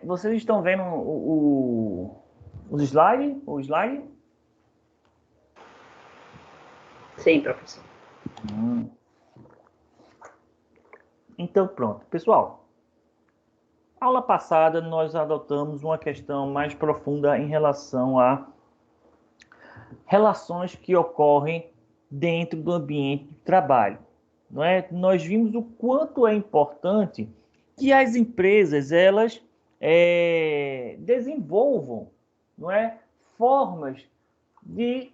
Vocês estão vendo os slide? O slide? Sim, professor. Hum. Então, pronto. Pessoal, aula passada nós adotamos uma questão mais profunda em relação a relações que ocorrem dentro do ambiente de trabalho. Não é? Nós vimos o quanto é importante que as empresas elas desenvolvam, não é, formas de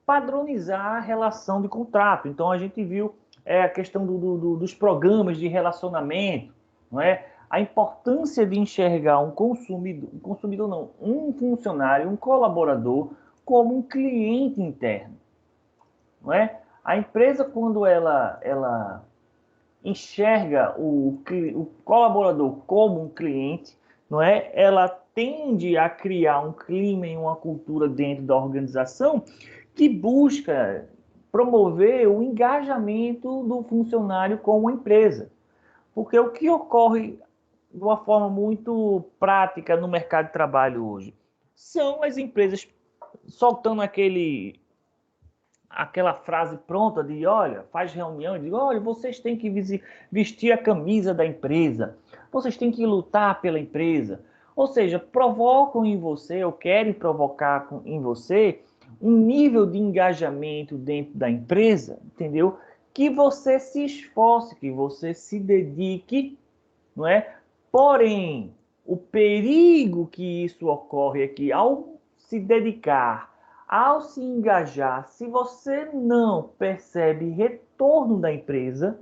padronizar a relação de contrato. Então a gente viu a questão dos programas de relacionamento, não é? A importância de enxergar um consumidor não, um funcionário, um colaborador como um cliente interno, não é? A empresa quando ela enxerga o colaborador como um cliente, não é? Ela tende a criar um clima e uma cultura dentro da organização que busca promover o engajamento do funcionário com a empresa. Porque o que ocorre de uma forma muito prática no mercado de trabalho hoje são as empresas soltando aquela frase pronta de, olha, faz reunião e diz, olha, vocês têm que vestir a camisa da empresa, vocês têm que lutar pela empresa. Ou seja, provocam em você, ou querem provocar em você, um nível de engajamento dentro da empresa, entendeu? Que você se esforce, que você se dedique, não é? Porém, o perigo que isso ocorre é que ao se dedicar, ao se engajar, se você não percebe retorno da empresa,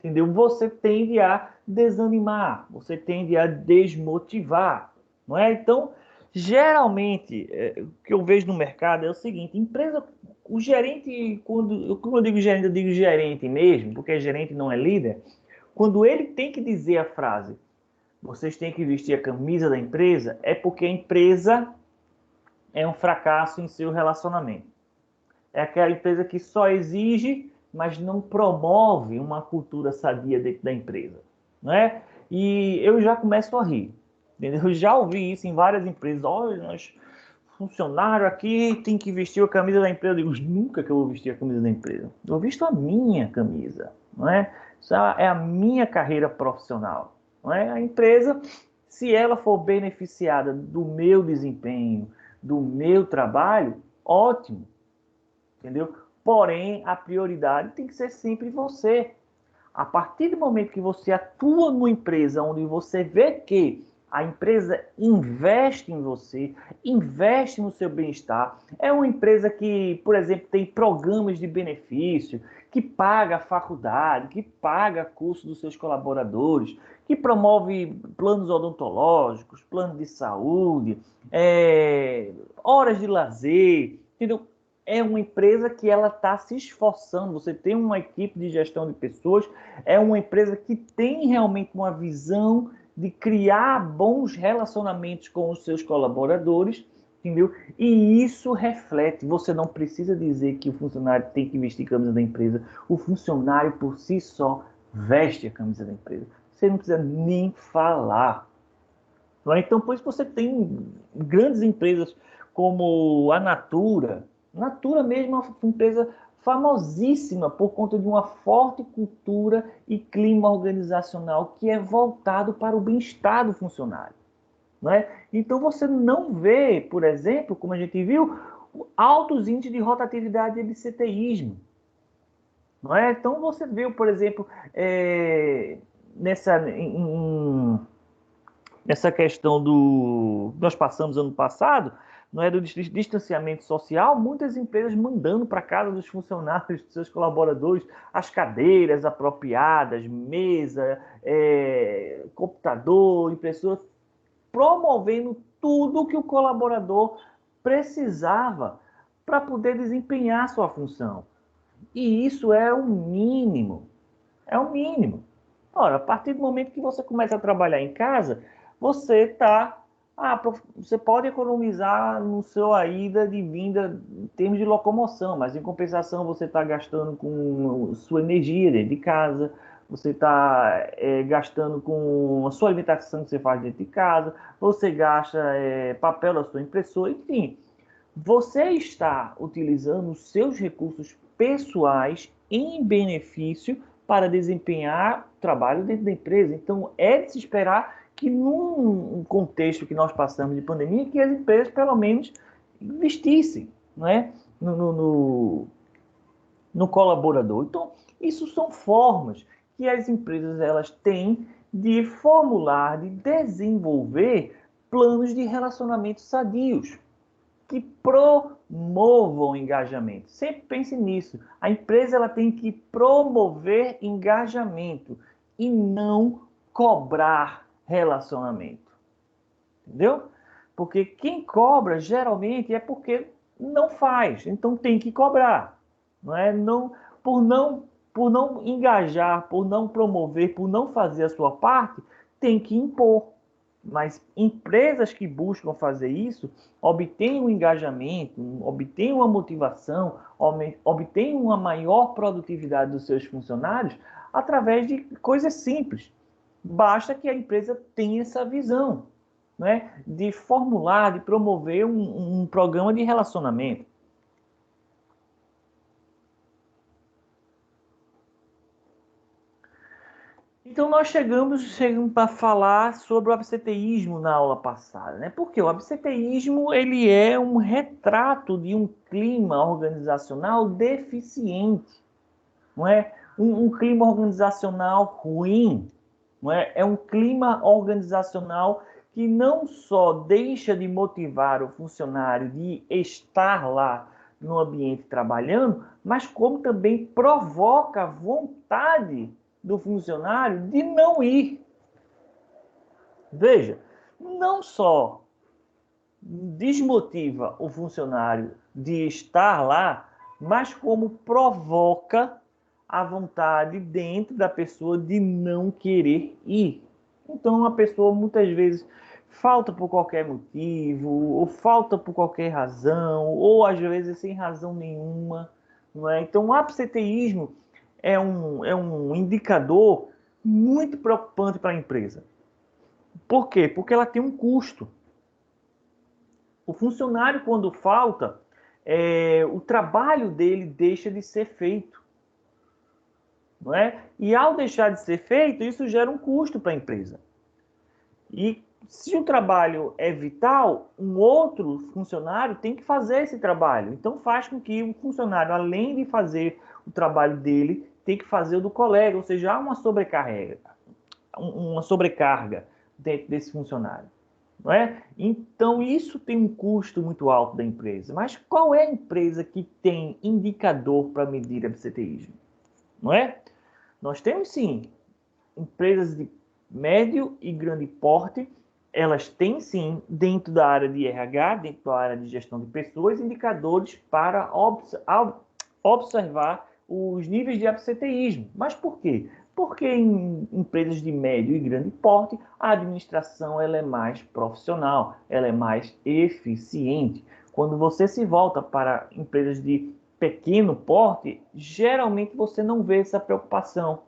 entendeu? Você tende a desanimar, você tende a desmotivar, não é? Então, geralmente, o que eu vejo no mercado é o seguinte: empresa, o gerente, quando eu digo gerente, eu digo gerente mesmo, porque gerente não é líder. Quando ele tem que dizer a frase, vocês têm que vestir a camisa da empresa, é porque a empresa é um fracasso em seu relacionamento. É aquela empresa que só exige, mas não promove uma cultura sadia dentro da empresa, não é? E eu já começo a rir, entendeu? Eu já ouvi isso em várias empresas. Olha, nós funcionário aqui tem que vestir a camisa da empresa. Eu digo, nunca que eu vou vestir a camisa da empresa. Eu visto a minha camisa, não é? Isso é a minha carreira profissional, não é? A empresa, se ela for beneficiada do meu desempenho, do meu trabalho, ótimo, entendeu? Porém, a prioridade tem que ser sempre você. A partir do momento que você atua numa empresa onde você vê que a empresa investe em você, investe no seu bem-estar, é uma empresa que, por exemplo, tem programas de benefício, que paga a faculdade, que paga curso dos seus colaboradores, que promove planos odontológicos, planos de saúde, horas de lazer, entendeu? É uma empresa que ela está se esforçando. Você tem uma equipe de gestão de pessoas, é uma empresa que tem realmente uma visão de criar bons relacionamentos com os seus colaboradores, entendeu? E isso reflete. Você não precisa dizer que o funcionário tem que vestir a camisa da empresa. O funcionário por si só veste a camisa da empresa. Você não precisa nem falar. Não é? Então, por isso você tem grandes empresas como a Natura. Natura mesmo é uma empresa famosíssima por conta de uma forte cultura e clima organizacional que é voltado para o bem-estar do funcionário. Não é? Então você não vê, por exemplo, como a gente viu, altos índices de rotatividade e absenteísmo. Não é? Então você viu, por exemplo, nessa, essa questão do nós passamos ano passado, não é, do distanciamento social, muitas empresas mandando para casa dos funcionários, dos seus colaboradores, as cadeiras apropriadas, mesa, computador, impressora, promovendo tudo que o colaborador precisava para poder desempenhar sua função. E isso é o mínimo. É o mínimo. Ora, a partir do momento que você começa a trabalhar em casa, você está. Você pode economizar no seu ida de vinda em termos de locomoção, mas em compensação você está gastando com sua energia dentro de casa, você está gastando com a sua alimentação que você faz dentro de casa, você gasta papel da sua impressora, enfim. Você está utilizando os seus recursos pessoais em benefício para desempenhar trabalho dentro da empresa. Então, é de se esperar que num contexto que nós passamos de pandemia, que as empresas pelo menos investissem, não é? no colaborador. Então, isso são formas que as empresas elas têm de formular, de desenvolver planos de relacionamento sadios que promovam engajamento. Sempre pense nisso. A empresa ela tem que promover engajamento e não cobrar relacionamento. Entendeu? Porque quem cobra geralmente é porque não faz, então tem que cobrar. Não é? Por não engajar, por não promover, por não fazer a sua parte, tem que impor. Mas empresas que buscam fazer isso obtêm um engajamento, obtêm uma motivação, obtêm uma maior produtividade dos seus funcionários através de coisas simples. Basta que a empresa tenha essa visão, né, de formular, de promover um programa de relacionamento. Então, nós chegamos para falar sobre o absenteísmo na aula passada, né? Porque o absenteísmo ele é um retrato de um clima organizacional deficiente, não é? Um clima organizacional ruim, não é? É um clima organizacional que não só deixa de motivar o funcionário de estar lá no ambiente trabalhando, mas como também provoca vontade do funcionário de não ir. Veja, não só desmotiva o funcionário de estar lá, mas como provoca a vontade dentro da pessoa de não querer ir. Então, a pessoa muitas vezes falta por qualquer motivo, ou falta por qualquer razão, ou às vezes sem razão nenhuma. Não é? Então, o absenteísmo é um indicador muito preocupante para a empresa. Por quê? Porque ela tem um custo. O funcionário, quando falta, o trabalho dele deixa de ser feito. Não é? E ao deixar de ser feito, isso gera um custo para a empresa. E se o trabalho é vital, um outro funcionário tem que fazer esse trabalho. Então faz com que o funcionário, além de fazer o trabalho dele, tem que fazer o do colega, ou seja, há uma sobrecarga dentro desse funcionário. Não é? Então isso tem um custo muito alto da empresa. Mas qual é a empresa que tem indicador para medir absenteísmo? Não é? Nós temos sim empresas de médio e grande porte, elas têm sim, dentro da área de RH, dentro da área de gestão de pessoas, indicadores para observar os níveis de absenteísmo. Mas por quê? Porque em empresas de médio e grande porte, a administração ela é mais profissional, ela é mais eficiente. Quando você se volta para empresas de pequeno porte, geralmente você não vê essa preocupação,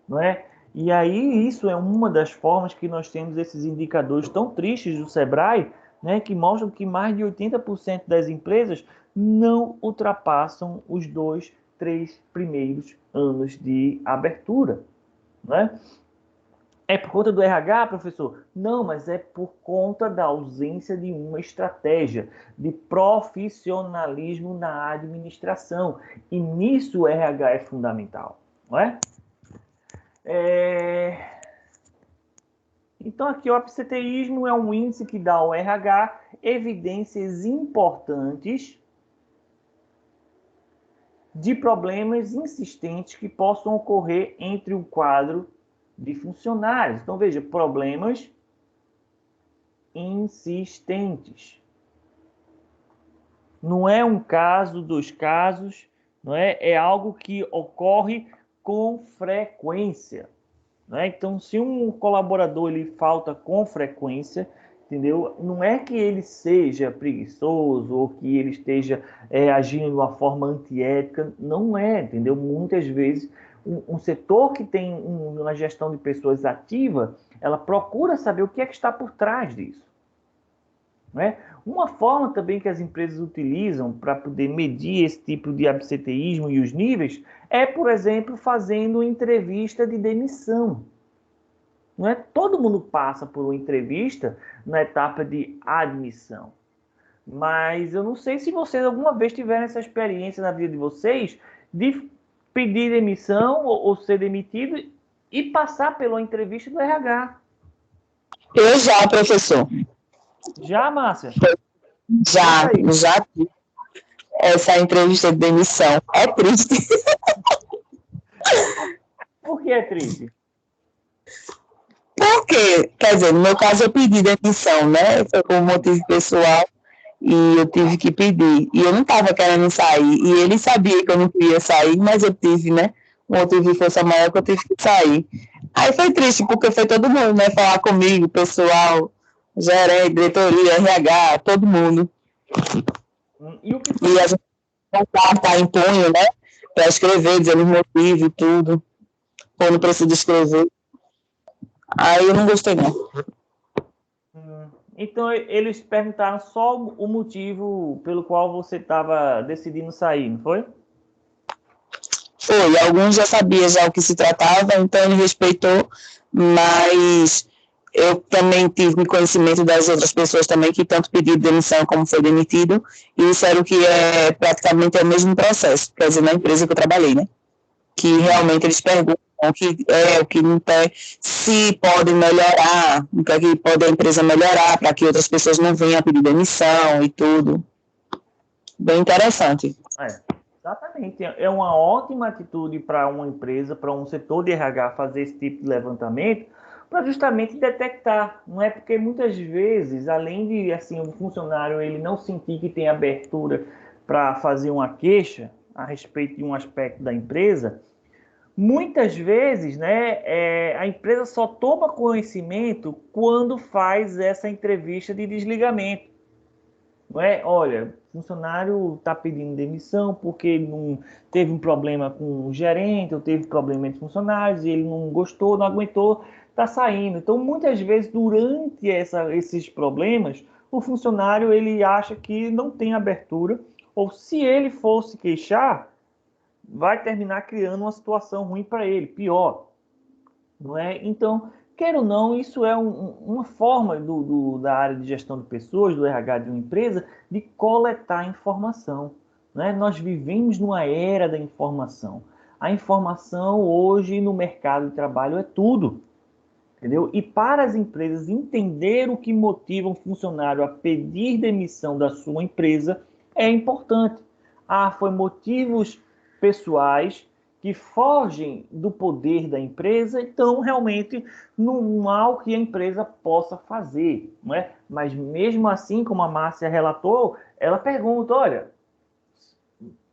não é? E aí isso é uma das formas que nós temos esses indicadores tão tristes do Sebrae, né, que mostram que mais de 80% das empresas não ultrapassam os 2, 3 primeiros anos de abertura, né? É por conta do RH, professor? Não, mas é por conta da ausência de uma estratégia de profissionalismo na administração. E nisso o RH é fundamental, não é? Então, aqui o absenteísmo é um índice que dá ao RH evidências importantes de problemas insistentes que possam ocorrer entre o quadro de funcionários. Então, veja, problemas insistentes. Não é um caso, 2 casos, não é? É algo que ocorre com frequência. Né? Então, se um colaborador ele falta com frequência, entendeu? Não é que ele seja preguiçoso ou que ele esteja agindo de uma forma antiética, não é, entendeu? Muitas vezes um setor que tem uma gestão de pessoas ativa, ela procura saber o que é que está por trás disso. Né? Uma forma também que as empresas utilizam para poder medir esse tipo de absenteísmo e os níveis é, por exemplo, fazendo entrevista de demissão. Não é? Todo mundo passa por uma entrevista na etapa de admissão. Mas eu não sei se vocês alguma vez tiveram essa experiência na vida de vocês de pedir demissão ou ser demitido e passar pela entrevista do RH. Eu já, professor. Já, Márcia? Já tive essa entrevista de demissão. É triste. Por que é triste? Porque, quer dizer, no meu caso eu pedi demissão, né? Foi por um motivo pessoal e eu tive que pedir. E eu não estava querendo sair. E ele sabia que eu não queria sair, mas eu tive, né? Um motivo de força maior que eu tive que sair. Aí foi triste, porque foi todo mundo, né? Falar comigo, pessoal, gerente, diretoria, RH, todo mundo. E a gente tá em punho, né? Para escrever, dizer os motivos e tudo. Quando precisa escrever. Aí eu não gostei, não. Então, eles perguntaram só o motivo pelo qual você estava decidindo sair, não foi? Foi. Alguns já sabiam já o que se tratava, então ele respeitou, mas eu também tive conhecimento das outras pessoas também que tanto pediram demissão como foi demitido, e disseram que praticamente é o mesmo processo, quer dizer, na empresa que eu trabalhei, né? Que realmente eles perguntam o que não tem, se pode melhorar, o que pode a empresa melhorar para que outras pessoas não venham a pedir demissão e tudo. Bem interessante. Exatamente. É uma ótima atitude para uma empresa, para um setor de RH fazer esse tipo de levantamento, para justamente detectar. Não é porque muitas vezes, além de assim, o funcionário ele não sentir que tem abertura para fazer uma queixa a respeito de um aspecto da empresa, muitas vezes, né, a empresa só toma conhecimento quando faz essa entrevista de desligamento. Não é? Olha, o funcionário está pedindo demissão porque não teve um problema com o gerente, ou teve problema entre funcionários, e ele não gostou, não aguentou, está saindo. Então, muitas vezes, durante esses problemas, o funcionário ele acha que não tem abertura, ou se ele fosse queixar, vai terminar criando uma situação ruim para ele, pior. Não é? Então, quer ou não, isso é uma forma da área de gestão de pessoas, do RH de uma empresa, de coletar informação. Né? Nós vivemos numa era da informação. A informação hoje no mercado de trabalho é tudo. Entendeu? E para as empresas entender o que motiva um funcionário a pedir demissão da sua empresa é importante. Foi motivos pessoais que fogem do poder da empresa, então realmente não há o que a empresa possa fazer, não é? Mas mesmo assim, como a Márcia relatou, ela pergunta, olha,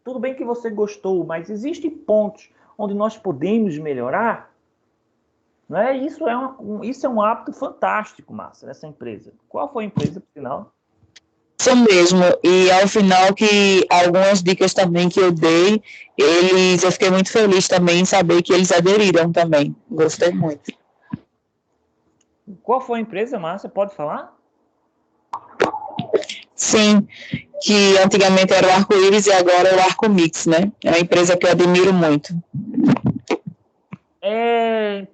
tudo bem que você gostou, mas existem pontos onde nós podemos melhorar? Não é? Isso é um hábito fantástico, Márcia, dessa empresa. Qual foi a empresa, por final? Isso mesmo, e ao final que algumas dicas também que eu dei, eu fiquei muito feliz também em saber que eles aderiram também, gostei muito. Qual foi a empresa, Márcia? Pode falar? Sim, que antigamente era o Arco-Íris e agora é o Arco-Mix, né? É uma empresa que eu admiro muito. É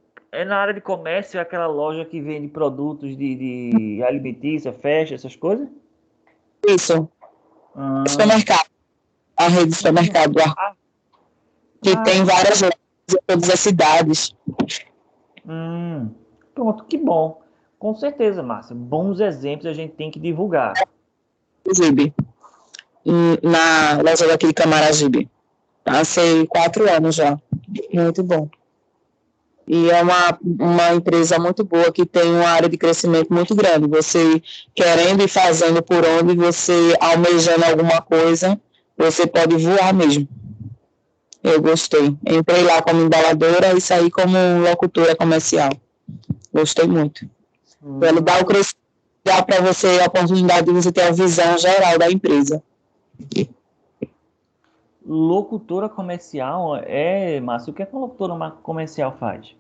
na área de comércio, aquela loja que vende produtos de alimentícia, festa, essas coisas? Isso. Supermercado. A rede de supermercado do Arco. Que tem várias lojas em todas as cidades. Pronto, que bom. Com certeza, Márcia. Bons exemplos a gente tem que divulgar. Inclusive, na loja daqui de Camaragibe. Passei 4 anos já. Muito bom. E é uma empresa muito boa que tem uma área de crescimento muito grande. Você querendo e fazendo por onde, você almejando alguma coisa, você pode voar mesmo. Eu gostei. Entrei lá como embaladora e saí como locutora comercial. Gostei muito. Ele dá o crescimento, dá para você a oportunidade de você ter a visão geral da empresa. Locutora comercial, Márcio, o que é que uma locutora comercial faz?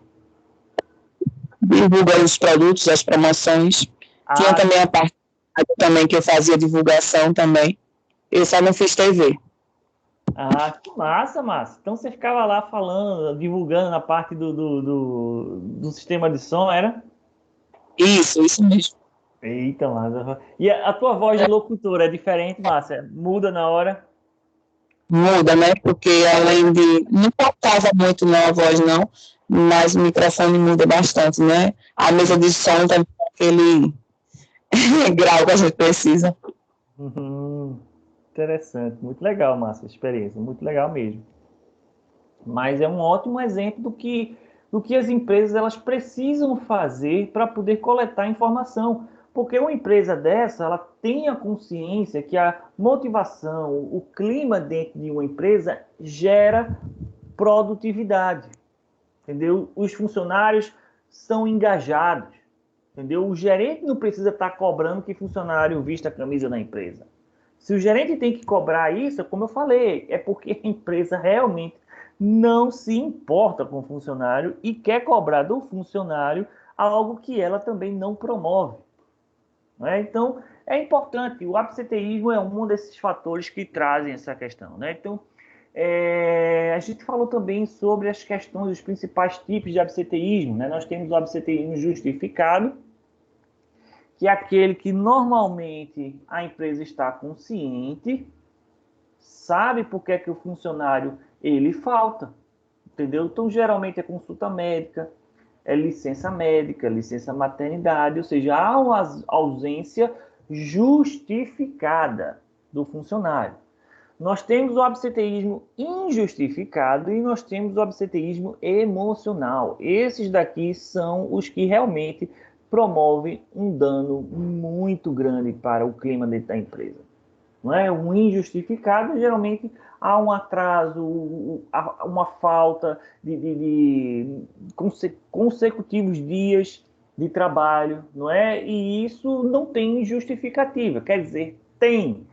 Divulga os produtos, as promoções. Tinha Ah, também a parte também que eu fazia divulgação também. Eu só não fiz TV. que massa, massa. Então você ficava lá falando, divulgando na parte do sistema de som, era? Isso mesmo. Eita, massa. E a tua voz de locutora é diferente, Márcia? Muda na hora? Muda, né? Porque além de. Não faltava muito na voz, não, mas o microfone muda bastante, né? A mesa de som também tem aquele grau que a gente precisa. Uhum. Interessante, muito legal, Márcia, a experiência, muito legal mesmo. Mas é um ótimo exemplo do que as empresas elas precisam fazer para poder coletar informação. Porque uma empresa dessa, ela tem a consciência que a motivação, o clima dentro de uma empresa gera produtividade, entendeu? Os funcionários são engajados, entendeu? O gerente não precisa estar cobrando que funcionário vista a camisa da empresa. Se o gerente tem que cobrar isso, como eu falei, é porque a empresa realmente não se importa com o funcionário e quer cobrar do funcionário algo que ela também não promove. Né? Então, é importante. O absenteísmo é um desses fatores que trazem essa questão. Né? Então, a gente falou também sobre as questões, os principais tipos de absenteísmo. Né? Nós temos o absenteísmo justificado, que é aquele que normalmente a empresa está consciente, sabe por que é que o funcionário ele falta, entendeu? Então, geralmente é consulta médica, é licença maternidade, ou seja, há uma ausência justificada do funcionário. Nós temos o absenteísmo injustificado e nós temos o absenteísmo emocional. Esses daqui são os que realmente promovem um dano muito grande para o clima dentro da empresa. Não é? Um injustificado, geralmente há um atraso, uma falta de consecutivos dias de trabalho, não é? E isso não tem justificativa, quer dizer, tem,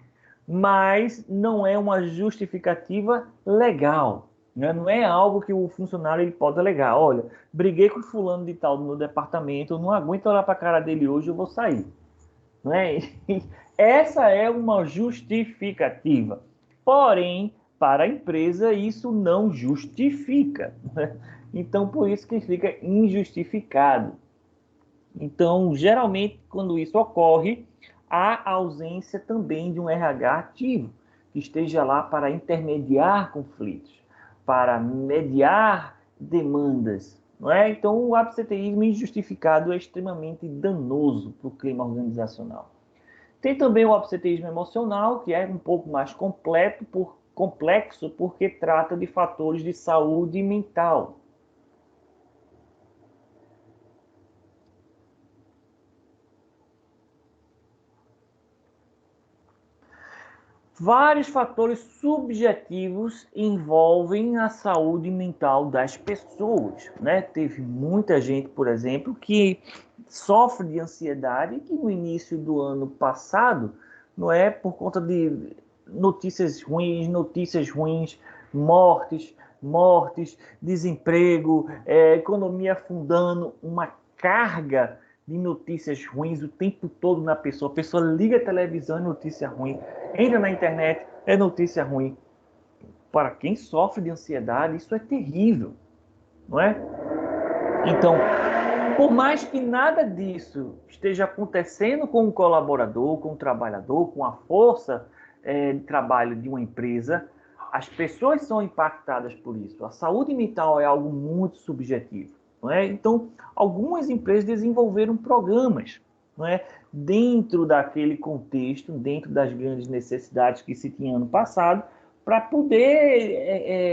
mas não é uma justificativa legal. Né? Não é algo que o funcionário ele pode alegar. Olha, briguei com fulano de tal no meu departamento, eu não aguento olhar para a cara dele hoje, eu vou sair. Né? Essa é uma justificativa. Porém, para a empresa, isso não justifica. Né? Então, por isso que fica injustificado. Então, geralmente, quando isso ocorre, há ausência também de um RH ativo, que esteja lá para intermediar conflitos, para mediar demandas. Não é? Então, o absenteísmo injustificado é extremamente danoso para o clima organizacional. Tem também o absenteísmo emocional, que é um pouco mais complexo, porque trata de fatores de saúde mental. Vários fatores subjetivos envolvem a saúde mental das pessoas. Né? Teve muita gente, por exemplo, que sofre de ansiedade, que no início do ano passado, não é por conta de notícias ruins, mortes, desemprego, economia afundando, uma carga de notícias ruins o tempo todo na pessoa. A pessoa liga a televisão, é notícia ruim. Entra na internet, é notícia ruim. Para quem sofre de ansiedade, isso é terrível, não é? Então, por mais que nada disso esteja acontecendo com o colaborador, com o trabalhador, com a força de trabalho de uma empresa, as pessoas são impactadas por isso. A saúde mental é algo muito subjetivo. Não é? Então, algumas empresas desenvolveram programas, não é? Dentro daquele contexto, dentro das grandes necessidades que se tinha ano passado, para poder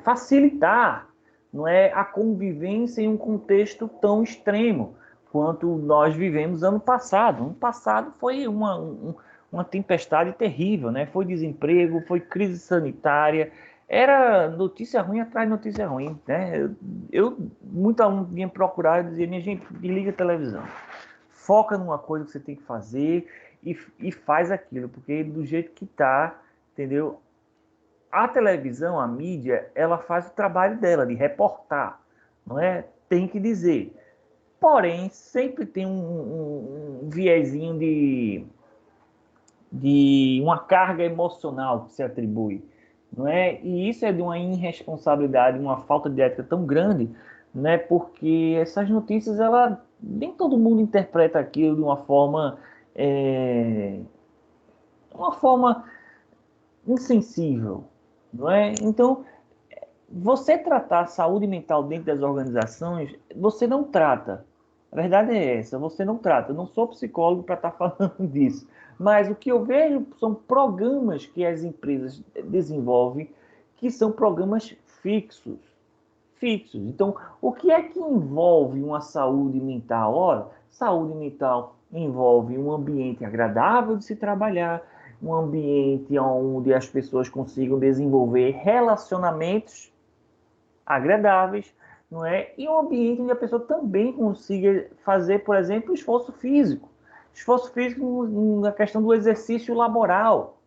facilitar, não é, a convivência em um contexto tão extremo quanto nós vivemos ano passado. Ano passado foi uma tempestade terrível, né? Foi desemprego, foi crise sanitária, era notícia ruim atrás de notícia ruim, né? Muito aluno vinha procurar e dizia: minha gente, desliga a televisão, foca numa coisa que você tem que fazer e faz aquilo, porque do jeito que está, entendeu? A televisão, a mídia, ela faz o trabalho dela, de reportar, não é? Tem que dizer. Porém, sempre tem um viezinho de uma carga emocional que se atribui, não é? E isso é de uma irresponsabilidade, uma falta de ética tão grande, né? Porque essas notícias, ela nem todo mundo interpreta aquilo de uma forma insensível, não é? Então, você tratar a saúde mental dentro das organizações, você não trata. A verdade é essa, você não trata. Eu não sou psicólogo para estar falando disso. Mas o que eu vejo são programas que as empresas desenvolvem, que são programas fixos. Fixos. Então, o que é que envolve uma saúde mental? Ora, saúde mental envolve um ambiente agradável de se trabalhar, um ambiente onde as pessoas consigam desenvolver relacionamentos agradáveis, não é? E um ambiente onde a pessoa também consiga fazer, por exemplo, esforço físico. Esforço físico na questão do exercício laboral,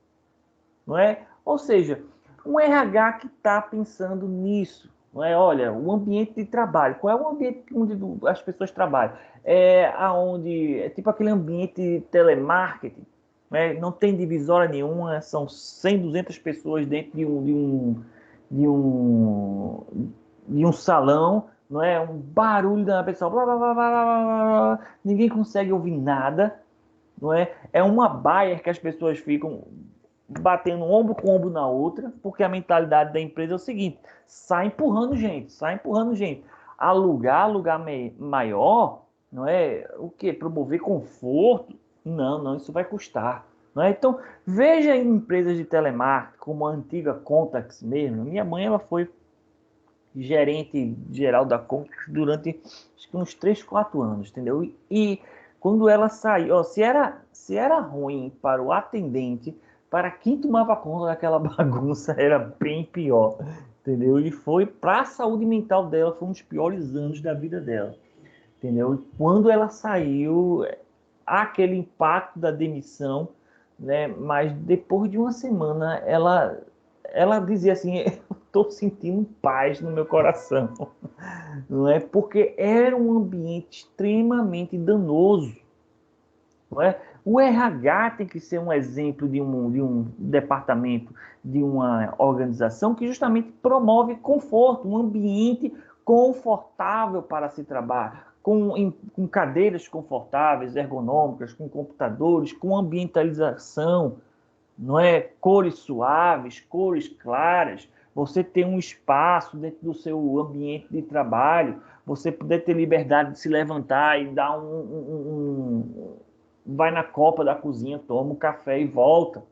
não é? Ou seja, um RH que está pensando nisso, não é? Olha, o ambiente de trabalho, qual é o ambiente onde as pessoas trabalham? É tipo aquele ambiente de telemarketing, né? Não tem divisória nenhuma, são 100, 200 pessoas dentro de um, de um salão, não é? Um barulho da pessoa, blá, blá, blá, blá, blá, blá, ninguém consegue ouvir nada, não é? É uma baia que as pessoas ficam batendo ombro com ombro na outra, porque a mentalidade da empresa é o seguinte: sai empurrando gente, sai empurrando gente. Alugar maior, não é? O que? Promover conforto? Não, não, isso vai custar. Não é? Então, veja em empresas de telemarketing, como a antiga Contax mesmo. Minha mãe, ela foi gerente geral da Contax durante acho que uns 3, 4 anos, entendeu? E quando ela saiu, ó, se era ruim para o atendente, para quem tomava conta daquela bagunça era bem pior, entendeu? E foi para a saúde mental dela, foi um dos piores anos da vida dela, entendeu? E quando ela saiu, aquele impacto da demissão, né? Mas depois de uma semana, ela dizia assim: eu estou sentindo paz no meu coração, não é? Porque era um ambiente extremamente danoso, não é? O RH tem que ser um exemplo de um departamento, de uma organização que justamente promove conforto, um ambiente confortável para se trabalhar, com cadeiras confortáveis, ergonômicas, com computadores, com ambientalização, não é? Cores suaves, cores claras, você ter um espaço dentro do seu ambiente de trabalho, você poder ter liberdade de se levantar e dar vai na copa da cozinha, toma um café e volta,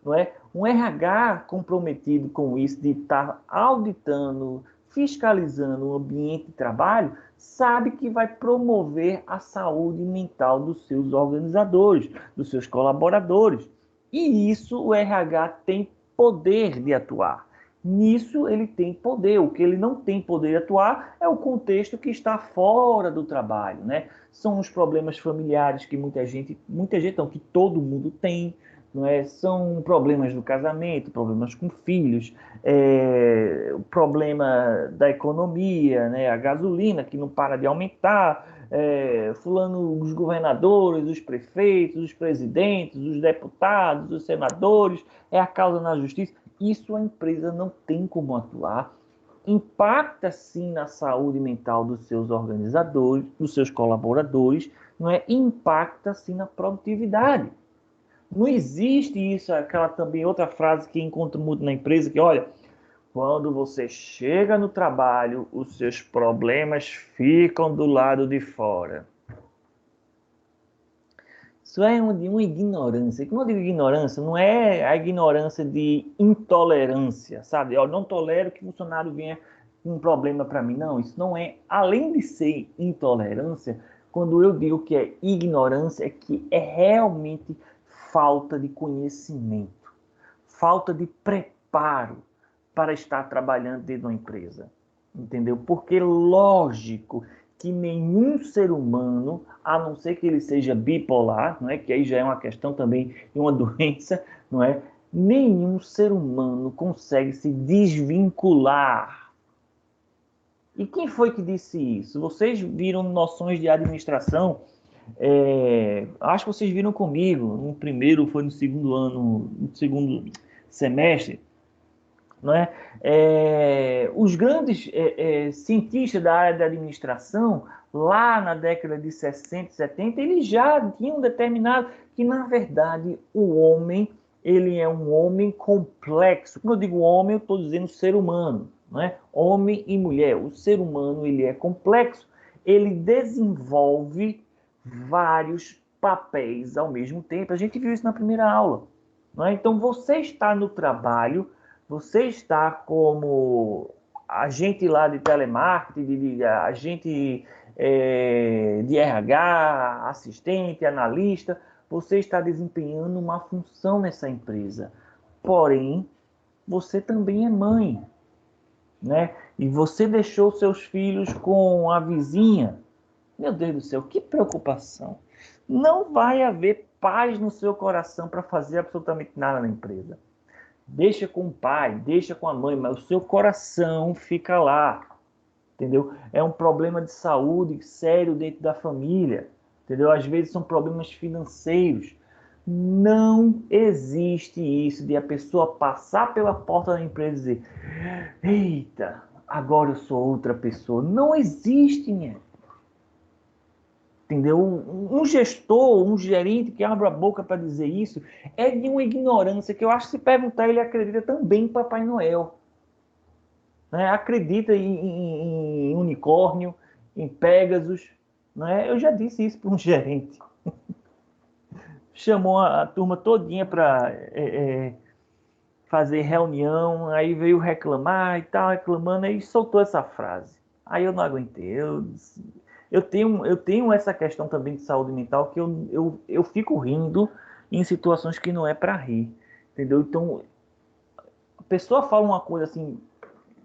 não é? Um RH comprometido com isso, de estar auditando, fiscalizando o ambiente de trabalho, sabe que vai promover a saúde mental dos seus organizadores, dos seus colaboradores. E isso o RH tem poder de atuar. Nisso ele tem poder. O que ele não tem poder de atuar é o contexto que está fora do trabalho, né? São os problemas familiares que muita gente não, que todo mundo tem, não é? São problemas do casamento, problemas com filhos, o problema da economia, né? A gasolina que não para de aumentar, fulano, os governadores, os prefeitos, os presidentes, os deputados, os senadores, é a causa na justiça. Isso a empresa não tem como atuar. Impacta sim na saúde mental dos seus organizadores, dos seus colaboradores, não é? Impacta sim na produtividade. Não existe isso, aquela também outra frase que encontro muito na empresa, que olha, quando você chega no trabalho, os seus problemas ficam do lado de fora. Isso é uma ignorância. Quando eu digo ignorância, não é a ignorância de intolerância, sabe? Eu não tolero que o funcionário venha com um problema para mim. Não, isso não é. Além de ser intolerância, quando eu digo que é ignorância, é que é realmente falta de conhecimento, falta de preparo para estar trabalhando dentro de uma empresa. Entendeu? Porque, lógico, que nenhum ser humano, a não ser que ele seja bipolar, não é? Que aí já é uma questão também de uma doença, não é? Nenhum ser humano consegue se desvincular. E quem foi que disse isso? Vocês viram Noções de Administração? Acho que vocês viram comigo. No primeiro, foi no segundo ano, no segundo semestre, não é? Os grandes cientistas da área da administração, lá na década de 60 e 70, eles já tinham determinado que, na verdade, o homem, ele é um homem complexo. Quando eu digo homem, eu estou dizendo ser humano, não é? Homem e mulher. O ser humano, ele é complexo. Ele desenvolve vários papéis ao mesmo tempo. A gente viu isso na primeira aula, não é? Então, você está no trabalho, você está como agente lá de telemarketing, agente de RH, assistente, analista, você está desempenhando uma função nessa empresa. Porém, você também é mãe, né? E você deixou seus filhos com a vizinha. Meu Deus do céu, que preocupação. Não vai haver paz no seu coração para fazer absolutamente nada na empresa. Deixa com o pai, deixa com a mãe, mas o seu coração fica lá, entendeu? É um problema de saúde sério dentro da família, entendeu? Às vezes são problemas financeiros. Não existe isso de a pessoa passar pela porta da empresa e dizer: eita, agora eu sou outra pessoa. Não existe, minha. Entendeu? Um gestor, um gerente que abre a boca para dizer isso é de uma ignorância que eu acho que, se perguntar, ele acredita também em Papai Noel. Né? Acredita em unicórnio, em Pégasus. Né? Eu já disse isso para um gerente. Chamou a turma todinha para fazer reunião, aí veio reclamar e tal, reclamando, aí soltou essa frase. Aí eu não aguentei. Eu tenho essa questão também de saúde mental, que eu fico rindo em situações que não é para rir, entendeu? Então, a pessoa fala uma coisa assim,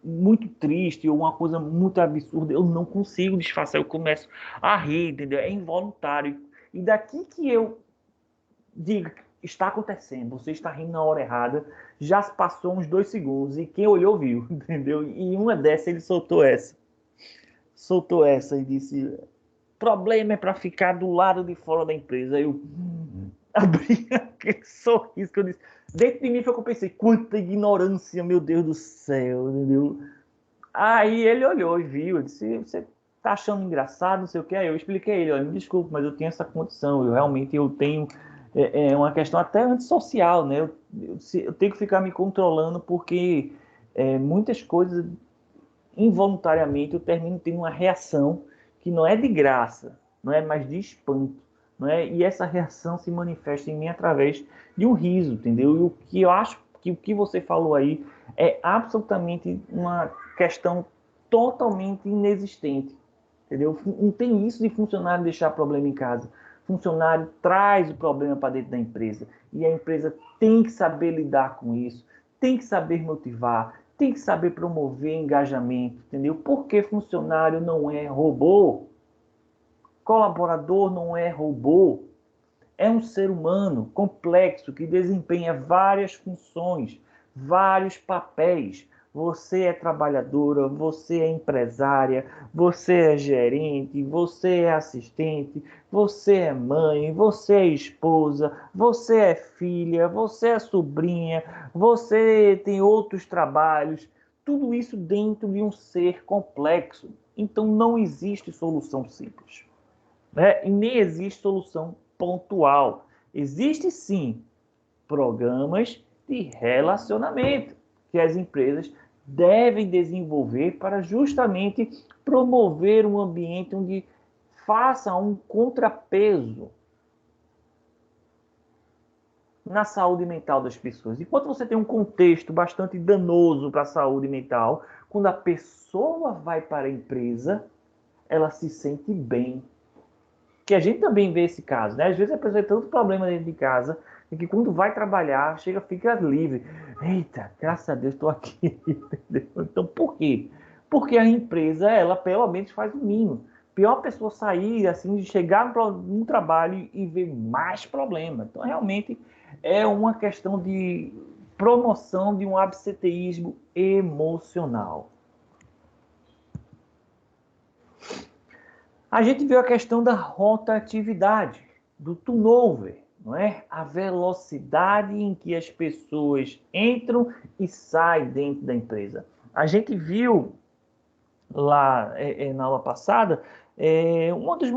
muito triste, ou uma coisa muito absurda, eu não consigo disfarçar, eu começo a rir, entendeu? É involuntário. E daqui que eu digo, está acontecendo, você está rindo na hora errada, já se passou uns 2 segundos, e quem olhou viu, entendeu? E uma dessa ele soltou essa e disse: problema é para ficar do lado de fora da empresa. Eu abri aquele sorriso que eu disse. Dentro de mim foi que eu pensei: quanta ignorância, meu Deus do céu, entendeu? Aí ele olhou e viu, eu disse: você tá achando engraçado, não sei o que. Aí eu expliquei a ele: olha, me desculpe, mas eu tenho essa condição, eu tenho uma questão até antissocial, né? Eu tenho que ficar me controlando, porque muitas coisas, involuntariamente, eu termino tendo uma reação que não é de graça, não é mais de espanto, não é? E essa reação se manifesta em mim através de um riso, entendeu? E o que eu acho que o que você falou aí é absolutamente uma questão totalmente inexistente, entendeu? Não tem isso de funcionário deixar problema em casa. Funcionário traz o problema para dentro da empresa, e a empresa tem que saber lidar com isso, tem que saber motivar, tem que saber promover engajamento, entendeu? Porque funcionário não é robô, colaborador não é robô, é um ser humano complexo que desempenha várias funções, vários papéis. Você é trabalhadora, você é empresária, você é gerente, você é assistente, você é mãe, você é esposa, você é filha, você é sobrinha, você tem outros trabalhos. Tudo isso dentro de um ser complexo. Então não existe solução simples, né? E nem existe solução pontual. Existe sim programas de relacionamento que as empresas devem desenvolver para justamente promover um ambiente onde faça um contrapeso na saúde mental das pessoas. Enquanto você tem um contexto bastante danoso para a saúde mental, quando a pessoa vai para a empresa, ela se sente bem. Que a gente também vê esse caso, né? Às vezes a pessoa tem tanto problema dentro de casa, que quando vai trabalhar, fica livre. Eita, graças a Deus estou aqui. Entendeu? Então, por quê? Porque a empresa, ela pelo menos faz o mínimo. pior a pessoa sair, assim, de chegar no trabalho e ver mais problema. Então, realmente, é uma questão de promoção de um absenteísmo emocional. A gente viu a questão da rotatividade, do turnover, não é? A velocidade em que as pessoas entram e saem dentro da empresa. A gente viu lá na aula passada um dos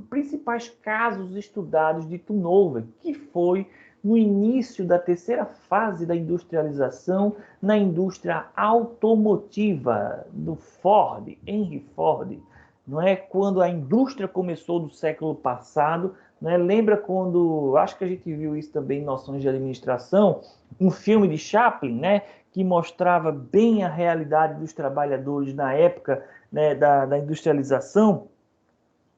principais casos estudados de turnover, que foi no início da terceira fase da industrialização na indústria automotiva do Ford, Henry Ford. Não é? Quando a indústria começou do século passado, não é? Lembra quando, acho que a gente viu isso também em Noções de Administração, um filme de Chaplin, né? Que mostrava bem a realidade dos trabalhadores na época, né, da industrialização,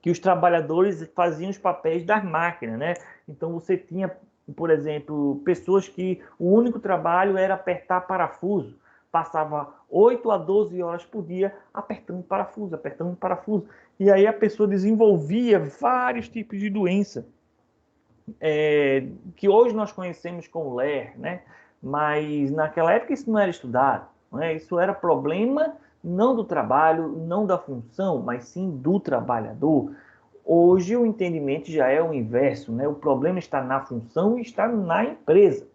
que os trabalhadores faziam os papéis das máquinas, né? Então você tinha, por exemplo, pessoas que o único trabalho era apertar parafuso, passava 8 a 12 horas por dia apertando parafuso. E aí a pessoa desenvolvia vários tipos de doença, que hoje nós conhecemos como LER, né? Mas naquela época isso não era estudado, não é? Isso era problema não do trabalho, não da função, mas sim do trabalhador. Hoje o entendimento já é o inverso, né? O problema está na função e está na empresa.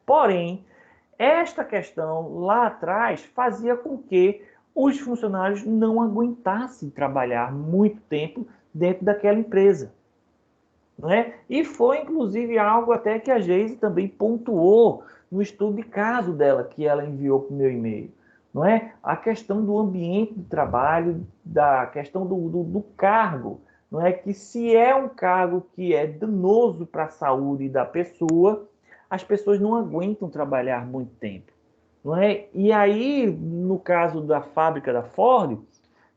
Porém, esta questão lá atrás fazia com que os funcionários não aguentassem trabalhar muito tempo dentro daquela empresa. Não é? E foi, inclusive, algo até que a Geise também pontuou no estudo de caso dela, que ela enviou para o meu e-mail. Não é? A questão do ambiente de trabalho, da questão do cargo. Não é? Que se é um cargo que é danoso para a saúde da pessoa, as pessoas não aguentam trabalhar muito tempo. Não é? E aí, no caso da fábrica da Ford,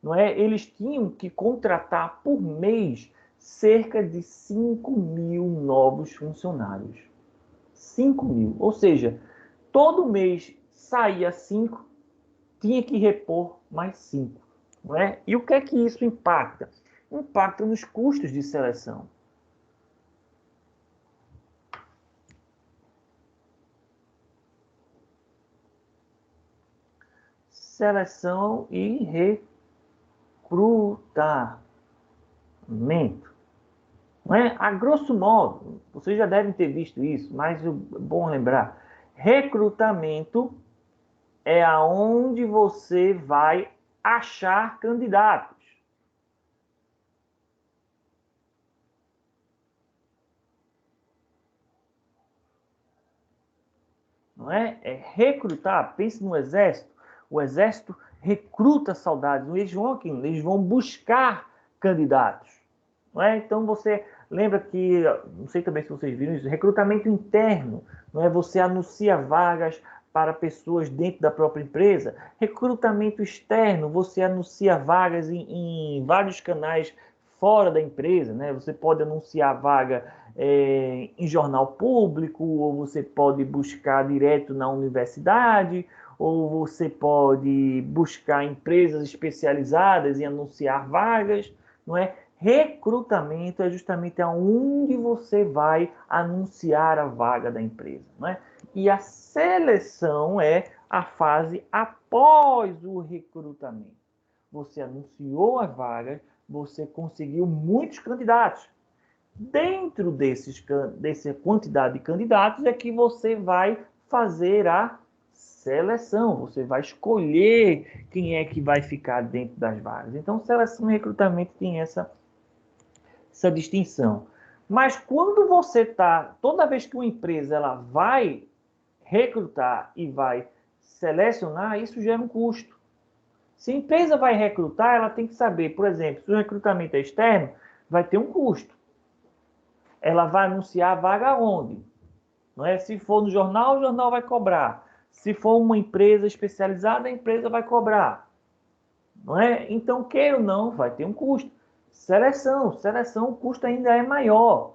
não é? Eles tinham que contratar por mês cerca de 5.000 novos funcionários. 5.000. Ou seja, todo mês saía 5, tinha que repor mais 5. Não é? E o que é que isso impacta? Impacta nos custos de seleção. Seleção e recrutamento. Não é? A grosso modo, vocês já devem ter visto isso, mas é bom lembrar. Recrutamento é aonde você vai achar candidatos. Não é? É recrutar. Pense no exército. O exército recruta soldados. Eles vão buscar candidatos. Não é? Então você lembra que, não sei também se vocês viram isso, recrutamento interno. Não é? Você anuncia vagas para pessoas dentro da própria empresa. Recrutamento externo, você anuncia vagas em vários canais fora da empresa, né? Você pode anunciar vaga em jornal público, ou você pode buscar direto na universidade, ou você pode buscar empresas especializadas em anunciar vagas, não é? Recrutamento é justamente aonde você vai anunciar a vaga da empresa, não é? E a seleção é a fase após o recrutamento. Você anunciou as vagas, você conseguiu muitos candidatos. Dentro dessa quantidade de candidatos é que você vai fazer a seleção. Você vai escolher quem é que vai ficar dentro das vagas. Então, seleção e recrutamento tem essa distinção. Mas quando você toda vez que uma empresa ela vai recrutar e vai selecionar, isso gera um custo. Se a empresa vai recrutar, ela tem que saber, por exemplo, se o recrutamento é externo, vai ter um custo. Ela vai anunciar a vaga onde? Não é? Se for no jornal, o jornal vai cobrar. Se for uma empresa especializada, a empresa vai cobrar. Não é? Então, queira ou não, vai ter um custo. Seleção, o custo ainda é maior.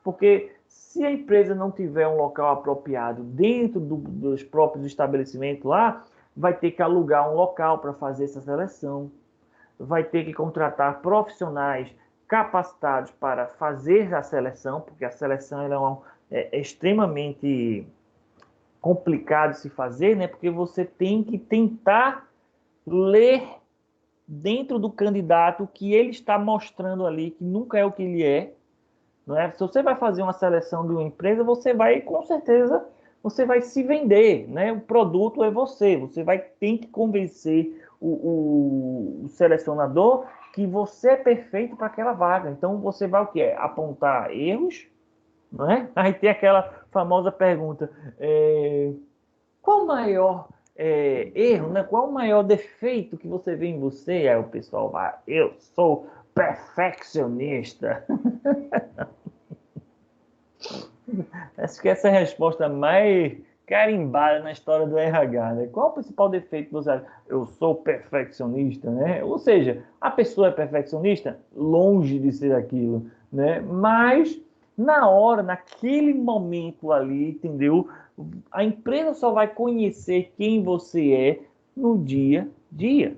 Porque se a empresa não tiver um local apropriado dentro dos próprios estabelecimentos lá, vai ter que alugar um local para fazer essa seleção. vai ter que contratar profissionais capacitados para fazer a seleção, porque a seleção ela é extremamente complicado de se fazer, né? Porque você tem que tentar ler dentro do candidato o que ele está mostrando ali, que nunca é o que ele é, não é? Se você vai fazer uma seleção de uma empresa, você vai, com certeza, você vai se vender, né? O produto é você vai ter que convencer o selecionador que você é perfeito para aquela vaga. Então, você vai o quê? Apontar erros, não é? Aí tem aquela famosa pergunta, qual o maior erro, né? Qual o maior defeito que você vê em você? Aí o pessoal vai, eu sou perfeccionista. Acho que essa é a resposta mais carimbada na história do RH, né? Qual o principal defeito que você acha? Eu sou perfeccionista, né? Ou seja, a pessoa é perfeccionista? Longe de ser aquilo, né? Mas, na hora, naquele momento ali, entendeu? A empresa só vai conhecer quem você é no dia a dia,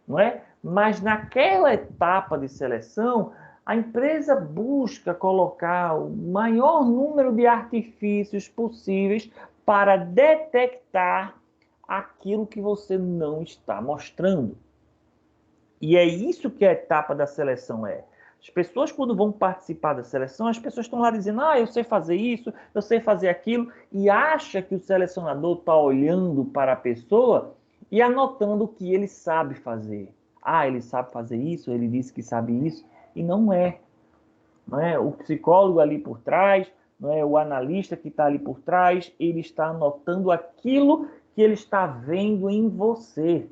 não é? Mas naquela etapa de seleção, a empresa busca colocar o maior número de artifícios possíveis para detectar aquilo que você não está mostrando. E é isso que a etapa da seleção é. As pessoas, quando vão participar da seleção, as pessoas estão lá dizendo, eu sei fazer isso, eu sei fazer aquilo, e acha que o selecionador está olhando para a pessoa e anotando o que ele sabe fazer. Ele sabe fazer isso, ele disse que sabe isso, e não é. Não é? O psicólogo ali por trás, não é? O analista que está ali por trás, ele está anotando aquilo que ele está vendo em você,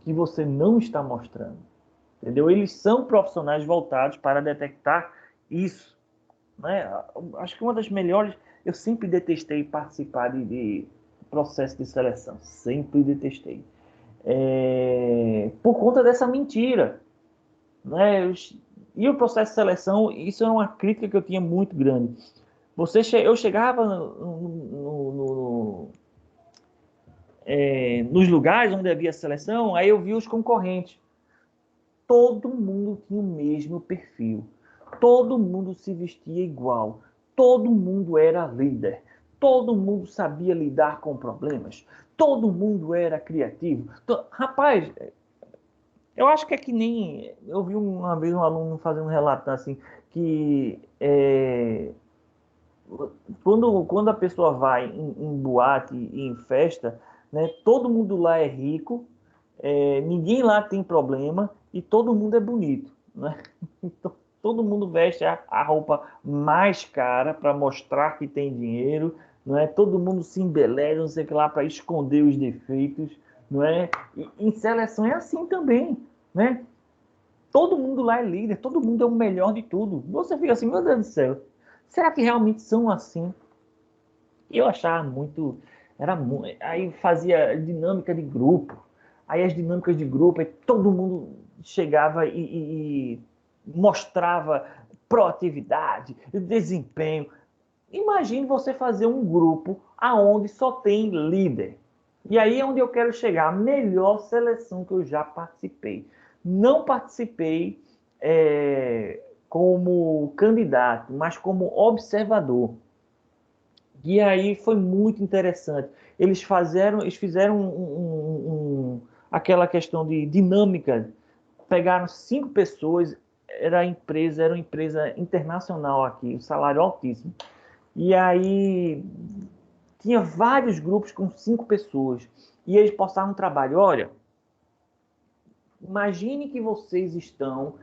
que você não está mostrando. Entendeu? Eles são profissionais voltados para detectar isso. Né? Acho que uma das melhores... Eu sempre detestei participar de processo de seleção. Sempre detestei. Por conta dessa mentira. Né? E o processo de seleção, isso é uma crítica que eu tinha muito grande. Eu chegava nos lugares onde havia seleção, aí eu via os concorrentes. Todo mundo tinha o mesmo perfil. Todo mundo se vestia igual. Todo mundo era líder. Todo mundo sabia lidar com problemas. Todo mundo era criativo. Rapaz, eu acho que é que nem... Eu vi uma vez um aluno fazendo um relato assim, que quando a pessoa vai em boate e em festa, né, todo mundo lá é rico, ninguém lá tem problema e todo mundo é bonito, né? Então, todo mundo veste a roupa mais cara para mostrar que tem dinheiro, não é? Todo mundo se embeleza, não sei o que lá, para esconder os defeitos, não é? E em seleção é assim também, né? Todo mundo lá é líder, todo mundo é o melhor de tudo. Você fica assim, meu Deus do céu, será que realmente são assim? Eu achava muito, aí fazia dinâmica de grupo, aí as dinâmicas de grupo, aí todo mundo chegava e mostrava proatividade, desempenho. Imagine você fazer um grupo aonde só tem líder. E aí é onde eu quero chegar, a melhor seleção que eu já participei. Não participei como candidato, mas como observador. E aí foi muito interessante. Eles fizeram aquela questão de dinâmica. Pegaram 5 pessoas, era uma empresa internacional aqui, um salário altíssimo. E aí tinha vários grupos com 5 pessoas. E eles postaram um trabalho. Olha, imagine que vocês estão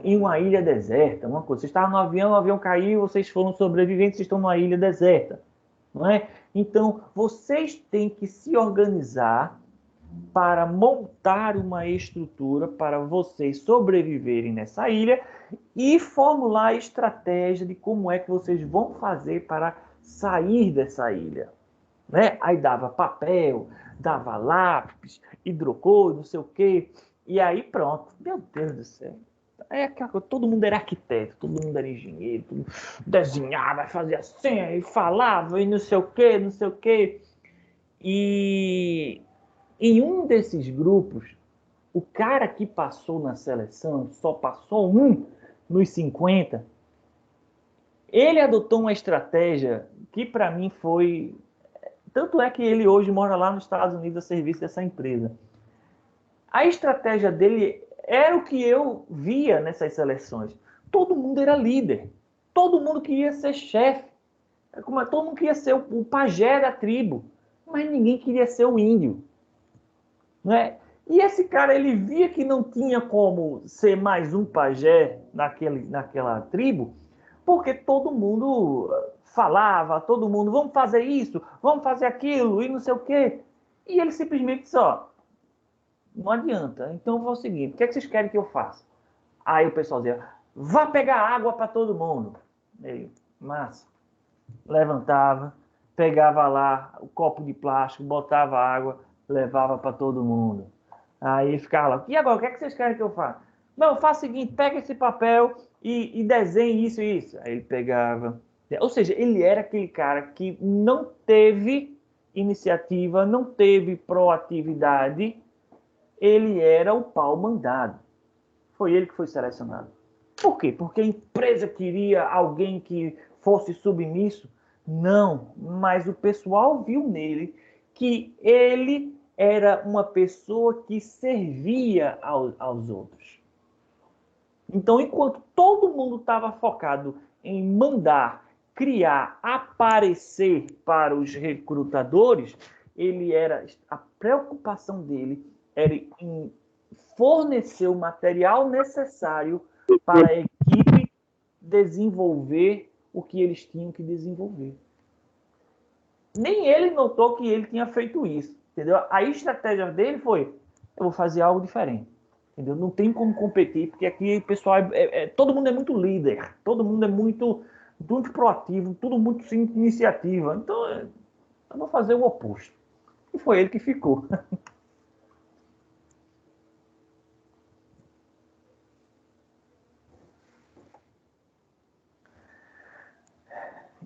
em uma ilha deserta, uma coisa. Vocês estavam no avião, o avião caiu, vocês foram sobreviventes, vocês estão numa ilha deserta, não é? Então, vocês têm que se organizar para montar uma estrutura para vocês sobreviverem nessa ilha e formular a estratégia de como é que vocês vão fazer para sair dessa ilha. Né? Aí dava papel, dava lápis, hidrocor, não sei o quê. E aí pronto. Meu Deus do céu. Todo mundo era arquiteto, todo mundo era engenheiro, todo mundo desenhava, fazia assim, e falava, e não sei o quê, não sei o quê. E em um desses grupos, o cara que passou na seleção, só passou um nos 50, ele adotou uma estratégia que para mim foi... Tanto é que ele hoje mora lá nos Estados Unidos a serviço dessa empresa. A estratégia dele era o que eu via nessas seleções. Todo mundo era líder. Todo mundo queria ser chefe. Todo mundo queria ser o pajé da tribo. Mas ninguém queria ser o índio. Não é? E esse cara, ele via que não tinha como ser mais um pajé naquela tribo, porque todo mundo falava, todo mundo, vamos fazer isso, vamos fazer aquilo, e não sei o quê. E ele simplesmente disse, ó, não adianta. Então eu vou o seguinte, o que é que vocês querem que eu faça? Aí o pessoal dizia, vá pegar água para todo mundo. Ele, massa. Levantava, pegava lá o copo de plástico, botava água, levava para todo mundo. Aí ficava lá, e agora, o que é que vocês querem que eu faça? Não, faça o seguinte, pega esse papel e desenhe isso e isso. Aí ele pegava. Ou seja, ele era aquele cara que não teve iniciativa, não teve proatividade, ele era o pau mandado. Foi ele que foi selecionado. Por quê? Porque a empresa queria alguém que fosse submisso? Não, mas o pessoal viu nele que ele era uma pessoa que servia aos outros. Então, enquanto todo mundo estava focado em mandar, criar, aparecer para os recrutadores, a preocupação dele era em fornecer o material necessário para a equipe desenvolver o que eles tinham que desenvolver. Nem ele notou que ele tinha feito isso, entendeu? A estratégia dele foi, eu vou fazer algo diferente, entendeu? Não tem como competir, porque aqui o pessoal, todo mundo é muito líder, todo mundo é muito proativo, tudo muito sem iniciativa. Então, eu vou fazer o oposto. E foi ele que ficou.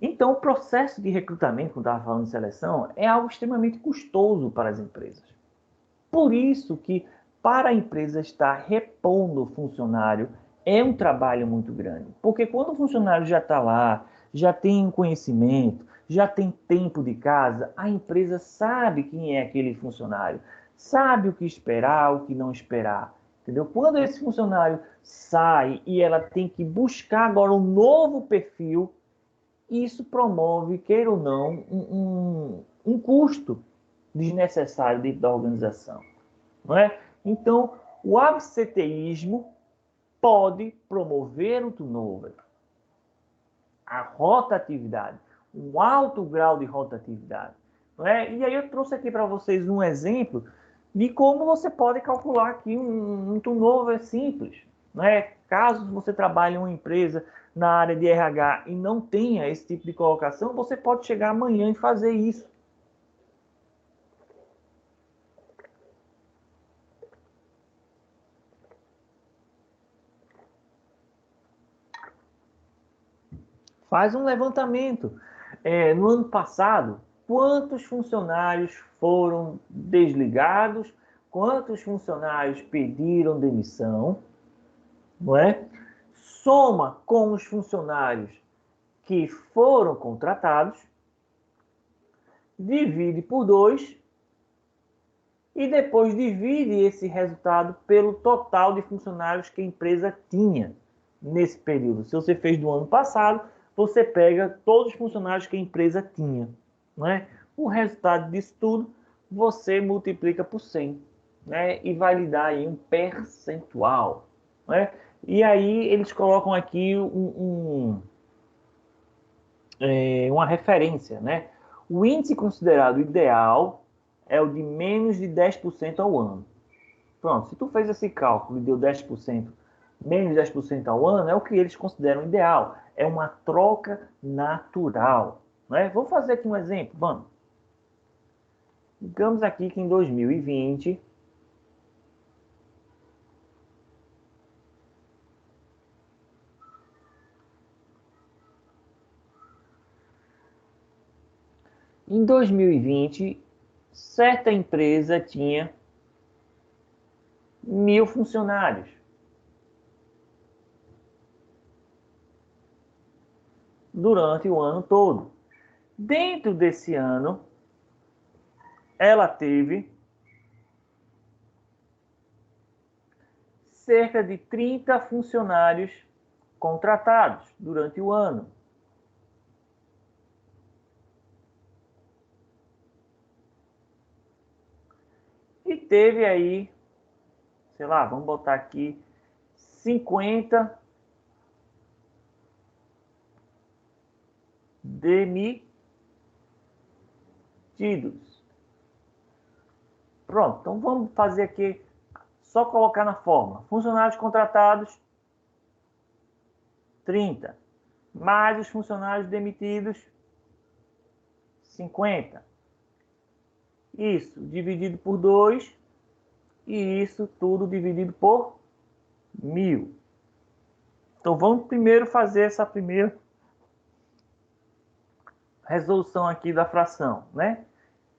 Então, o processo de recrutamento, quando estava falando de seleção, é algo extremamente custoso para as empresas. Por isso que, para a empresa estar repondo o funcionário, é um trabalho muito grande. Porque quando o funcionário já está lá, já tem um conhecimento, já tem tempo de casa, a empresa sabe quem é aquele funcionário, sabe o que esperar, o que não esperar. Entendeu? Quando esse funcionário sai e ela tem que buscar agora um novo perfil, isso promove, queira ou não, um custo desnecessário dentro da organização. Não é? Então, o absenteísmo pode promover o turnover, a rotatividade, um alto grau de rotatividade. Não é? E aí eu trouxe aqui para vocês um exemplo de como você pode calcular aqui um turnover simples. Não é? Caso você trabalhe em uma empresa na área de RH e não tenha esse tipo de colocação, você pode chegar amanhã e fazer isso. Faz um levantamento. No ano passado, quantos funcionários foram desligados? Quantos funcionários pediram demissão? Não é? Soma com os funcionários que foram contratados, divide por 2 e depois divide esse resultado pelo total de funcionários que a empresa tinha nesse período. Se você fez do ano passado, você pega todos os funcionários que a empresa tinha. Não é? O resultado disso tudo, você multiplica por 100. Né? E vai lhe dar aí um percentual. Não é? E aí eles colocam aqui uma referência. Né? O índice considerado ideal é o de menos de 10% ao ano. Pronto, se tu fez esse cálculo e deu 10%, menos de 10% ao ano, é o que eles consideram ideal. É uma troca natural. Né? Vou fazer aqui um exemplo. Vamos. Digamos aqui que em 2020, certa empresa tinha 1.000 funcionários. Durante o ano todo. Dentro desse ano, ela teve cerca de 30 funcionários contratados durante o ano. E teve aí, sei lá, vamos botar aqui 50 demitidos. Pronto, então vamos fazer aqui, só colocar na forma. Funcionários contratados, 30. Mais os funcionários demitidos, 50. Isso dividido por 2 e isso tudo dividido por 1.000. Então vamos primeiro fazer essa primeira resolução aqui da fração, né?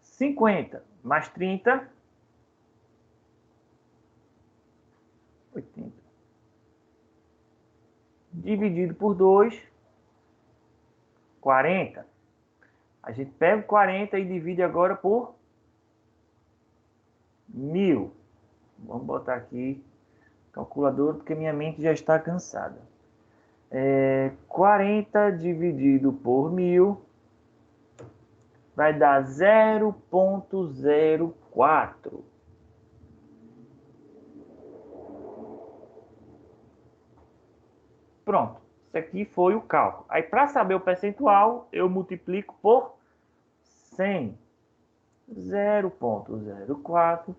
50 mais 30, 80. Dividido por 2, 40. A gente pega o 40 e divide agora por 1.000. Vamos botar aqui calculador, porque minha mente já está cansada. 40 dividido por 1.000 vai dar 0,04. Pronto, isso aqui foi o cálculo. Aí, para saber o percentual, eu multiplico por 100. 0,04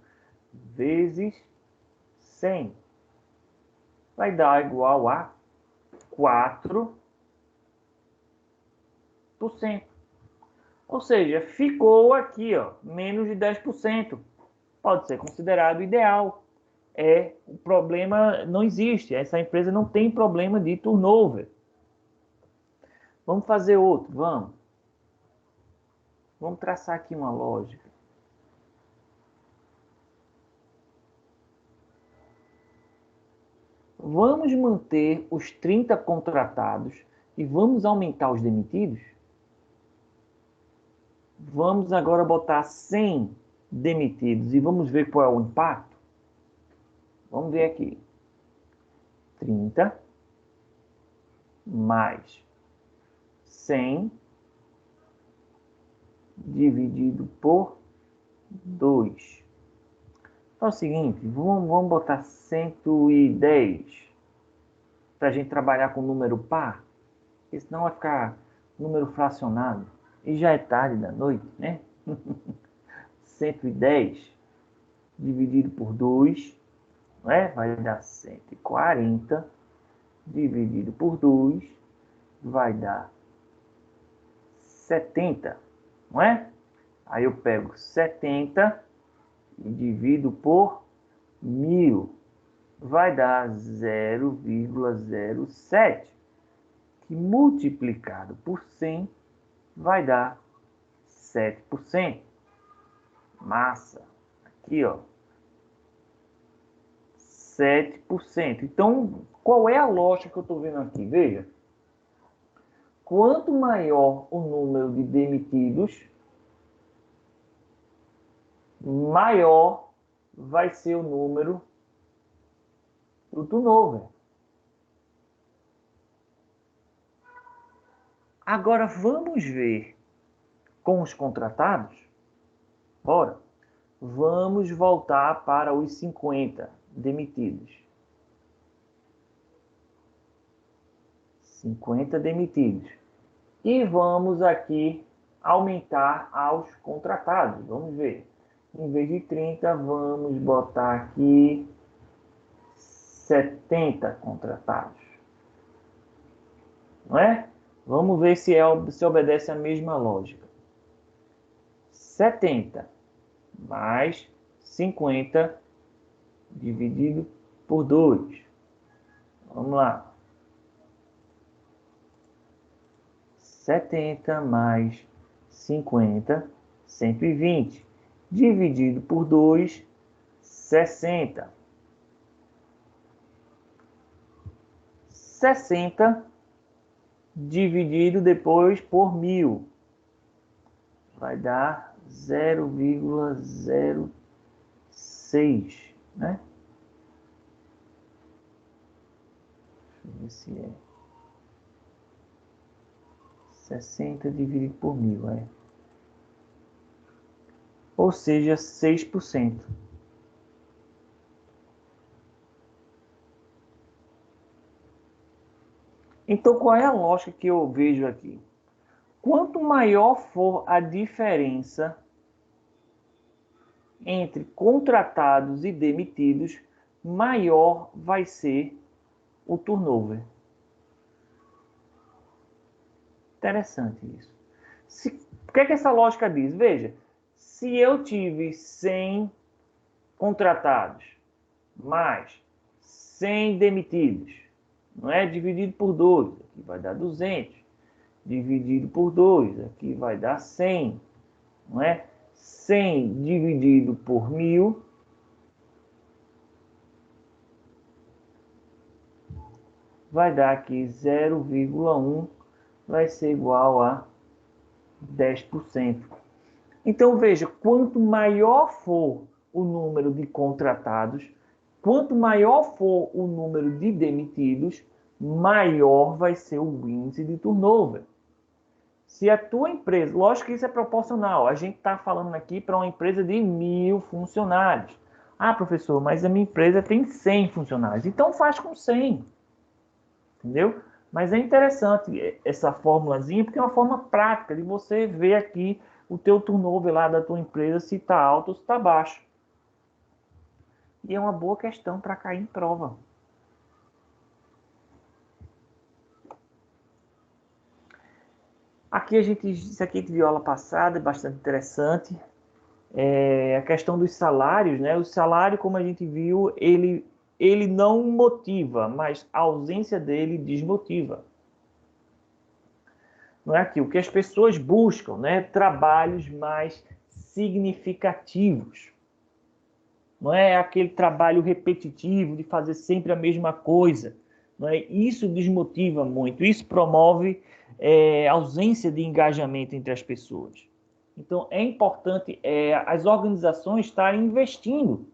vezes 100 vai dar igual a 4%. Ou seja, ficou aqui, ó, menos de 10%. Pode ser considerado ideal. O problema não existe. Essa empresa não tem problema de turnover. Vamos fazer outro, vamos. Vamos traçar aqui uma lógica. Vamos manter os 30 contratados e vamos aumentar os demitidos? Vamos agora botar 100 demitidos e vamos ver qual é o impacto? Vamos ver aqui. 30 mais 100 dividido por 2. Então é o seguinte, vamos botar 110 para a gente trabalhar com número par, porque senão vai ficar número fracionado. E já é tarde da noite, né? 110 dividido por 2, não é? Vai dar 140 dividido por 2 vai dar 70, não é? Aí eu pego 70 e divido por 1.000. Vai dar 0,07, que multiplicado por 100 vai dar 7%. Massa. Aqui, ó. 7%. Então, qual é a lógica que eu estou vendo aqui? Veja. Quanto maior o número de demitidos, maior vai ser o número do turnover. Agora vamos ver com os contratados. Bora. Vamos voltar para os 50 demitidos. 50 demitidos. E vamos aqui aumentar aos contratados. Vamos ver. Em vez de 30, vamos botar aqui 70 contratados. Não é? Vamos ver se obedece a mesma lógica. 70 mais 50 dividido por 2. Vamos lá. 70 mais 50, 120. Dividido por 2, 60. 60 dividido depois por 1000. Vai dar 0,06, né? Deixa eu ver se é. 60 dividido por 1000, é. Ou seja, 6%. Então, qual é a lógica que eu vejo aqui? Quanto maior for a diferença entre contratados e demitidos, maior vai ser o turnover. Interessante isso. O que é que essa lógica diz? Veja, se eu tive 100 contratados mais 100 demitidos, não é? Dividido por 2, aqui vai dar 200. Dividido por 2, aqui vai dar 100, não é? 100 dividido por 1000 vai dar aqui 0,1, vai ser igual a 10%. Então, veja, quanto maior for o número de contratados, quanto maior for o número de demitidos, maior vai ser o índice de turnover. Se a tua empresa, lógico que isso é proporcional, a gente está falando aqui para uma empresa de 1000 funcionários. Ah, professor, mas a minha empresa tem 100 funcionários, então faz com 100. Entendeu? Mas é interessante essa formulazinha, porque é uma forma prática de você ver aqui o teu turnover lá da tua empresa, se está alto ou se está baixo. E é uma boa questão para cair em prova. Aqui isso aqui a gente viu aula passada, é bastante interessante. A questão dos salários, né? O salário, como a gente viu, ele não motiva, mas a ausência dele desmotiva. Não é aquilo que as pessoas buscam, né? Trabalhos mais significativos. Não é aquele trabalho repetitivo de fazer sempre a mesma coisa. Não é? Isso desmotiva muito, isso promove ausência de engajamento entre as pessoas. Então, é importante as organizações estarem investindo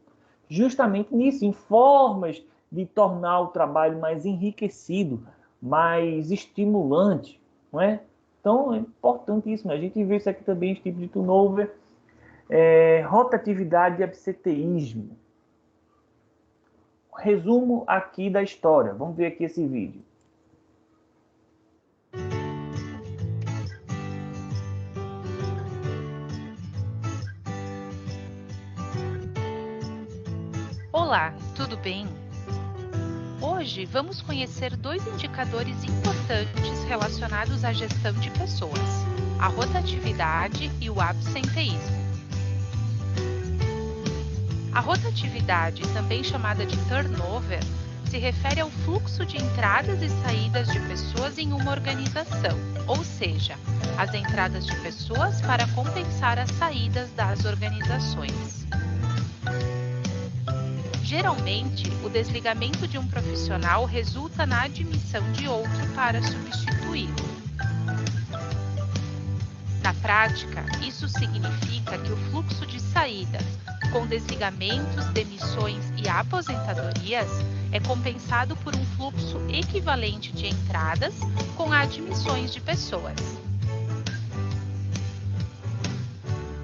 justamente nisso, em formas de tornar o trabalho mais enriquecido, mais estimulante, não é? Então, é importante isso, né? A gente vê isso aqui também, esse tipo de turnover, rotatividade e absenteísmo. Resumo aqui da história. Vamos ver aqui esse vídeo. Olá, tudo bem? Hoje vamos conhecer dois indicadores importantes relacionados à gestão de pessoas, a rotatividade e o absenteísmo. A rotatividade, também chamada de turnover, se refere ao fluxo de entradas e saídas de pessoas em uma organização, ou seja, as entradas de pessoas para compensar as saídas das organizações. Geralmente, o desligamento de um profissional resulta na admissão de outro para substituí-lo. Na prática, isso significa que o fluxo de saídas, com desligamentos, demissões e aposentadorias, é compensado por um fluxo equivalente de entradas com admissões de pessoas.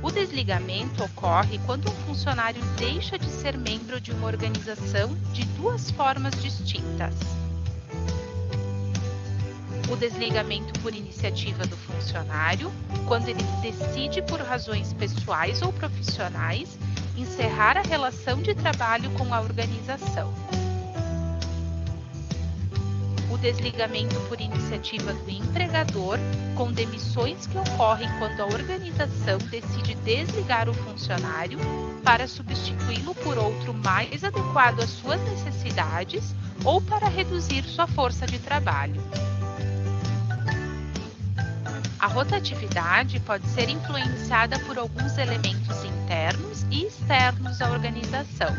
O desligamento ocorre quando um funcionário deixa de ser membro de uma organização de duas formas distintas. O desligamento por iniciativa do funcionário, quando ele decide por razões pessoais ou profissionais encerrar a relação de trabalho com a organização. O desligamento por iniciativa do empregador, com demissões que ocorrem quando a organização decide desligar o funcionário para substituí-lo por outro mais adequado às suas necessidades ou para reduzir sua força de trabalho. A rotatividade pode ser influenciada por alguns elementos internos e externos à organização.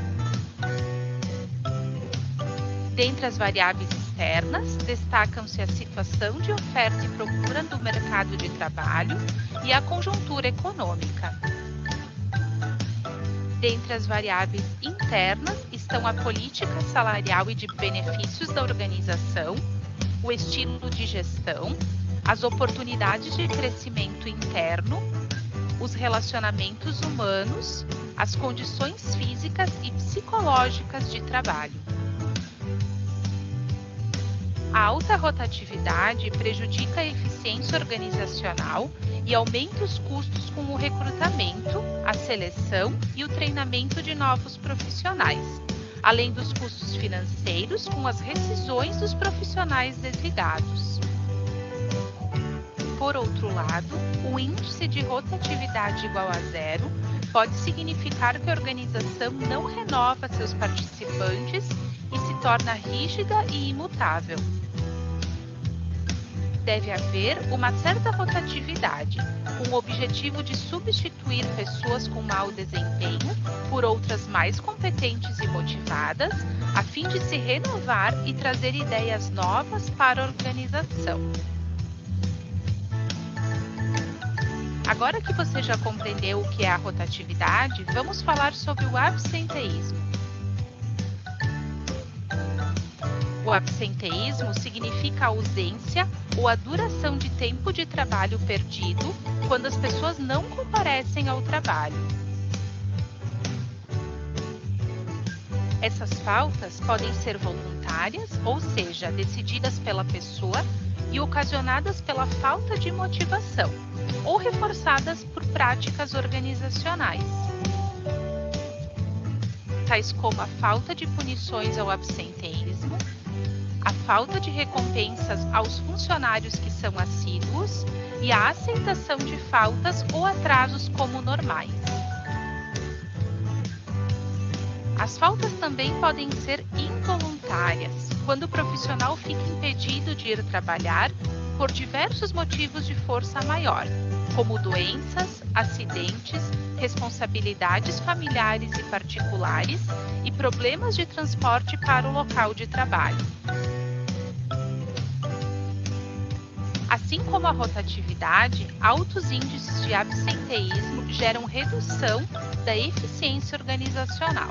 Dentre as variáveis externas, destacam-se a situação de oferta e procura do mercado de trabalho e a conjuntura econômica. Dentre as variáveis internas estão a política salarial e de benefícios da organização, o estilo de gestão, as oportunidades de crescimento interno, os relacionamentos humanos, as condições físicas e psicológicas de trabalho. A alta rotatividade prejudica a eficiência organizacional e aumenta os custos com o recrutamento, a seleção e o treinamento de novos profissionais, além dos custos financeiros com as rescisões dos profissionais desligados. Por outro lado, o índice de rotatividade igual a zero pode significar que a organização não renova seus participantes e se torna rígida e imutável. Deve haver uma certa rotatividade, com o objetivo de substituir pessoas com mau desempenho por outras mais competentes e motivadas, a fim de se renovar e trazer ideias novas para a organização. Agora que você já compreendeu o que é a rotatividade, vamos falar sobre o absenteísmo. O absenteísmo significa a ausência ou a duração de tempo de trabalho perdido quando as pessoas não comparecem ao trabalho. Essas faltas podem ser voluntárias, ou seja, decididas pela pessoa e ocasionadas pela falta de motivação, ou reforçadas por práticas organizacionais, tais como a falta de punições ao absenteísmo, a falta de recompensas aos funcionários que são assíduos e a aceitação de faltas ou atrasos como normais. As faltas também podem ser involuntárias, quando o profissional fica impedido de ir trabalhar por diversos motivos de força maior, como doenças, acidentes, responsabilidades familiares e particulares e problemas de transporte para o local de trabalho. Assim como a rotatividade, altos índices de absenteísmo geram redução da eficiência organizacional.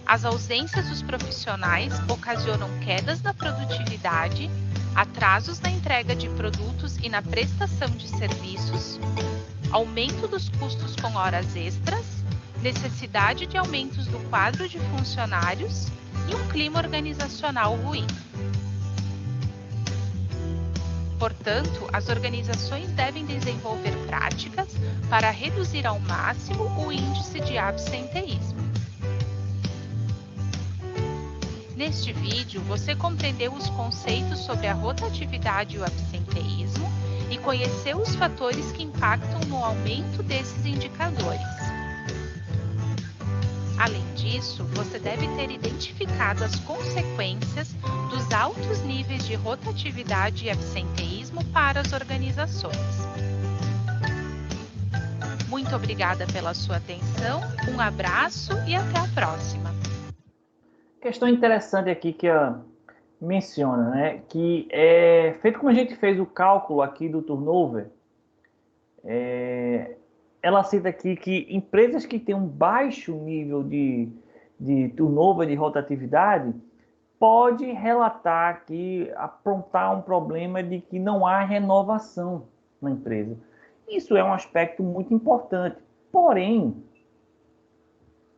As ausências dos profissionais ocasionam quedas na produtividade, atrasos na entrega de produtos e na prestação de serviços, aumento dos custos com horas extras, necessidade de aumentos do quadro de funcionários e um clima organizacional ruim. Portanto, as organizações devem desenvolver práticas para reduzir ao máximo o índice de absenteísmo. Neste vídeo, você compreendeu os conceitos sobre a rotatividade e o absenteísmo e conheceu os fatores que impactam no aumento desses indicadores. Além disso, você deve ter identificado as consequências dos altos níveis de rotatividade e absenteísmo para as organizações. Muito obrigada pela sua atenção, um abraço e até a próxima. Questão interessante aqui que menciona, né, que é feito como a gente fez o cálculo aqui do turnover, ela cita aqui que empresas que têm um baixo nível de turnover, de rotatividade, pode relatar aqui, aprontar um problema de que não há renovação na empresa. Isso é um aspecto muito importante. Porém,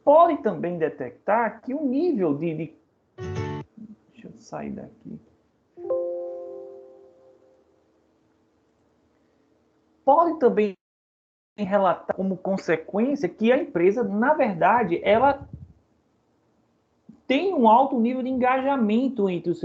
pode também detectar que o nível de... Deixa eu sair daqui. Pode também relatar como consequência que a empresa, na verdade, ela tem um alto nível de engajamento entre os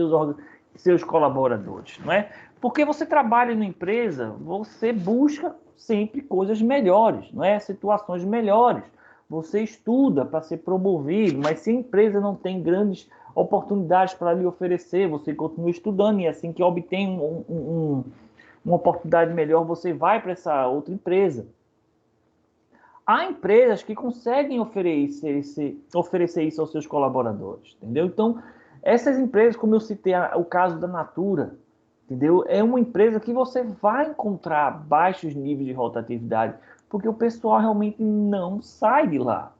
seus colaboradores, não é? Porque você trabalha numa empresa, você busca sempre coisas melhores, não é? Situações melhores. Você estuda para ser promovido, mas se a empresa não tem grandes oportunidades para lhe oferecer, você continua estudando e assim que obtém uma oportunidade melhor, você vai para essa outra empresa. Há empresas que conseguem oferecer isso aos seus colaboradores, entendeu? Então, essas empresas, como eu citei o caso da Natura, entendeu? É uma empresa que você vai encontrar baixos níveis de rotatividade, porque o pessoal realmente não sai de lá,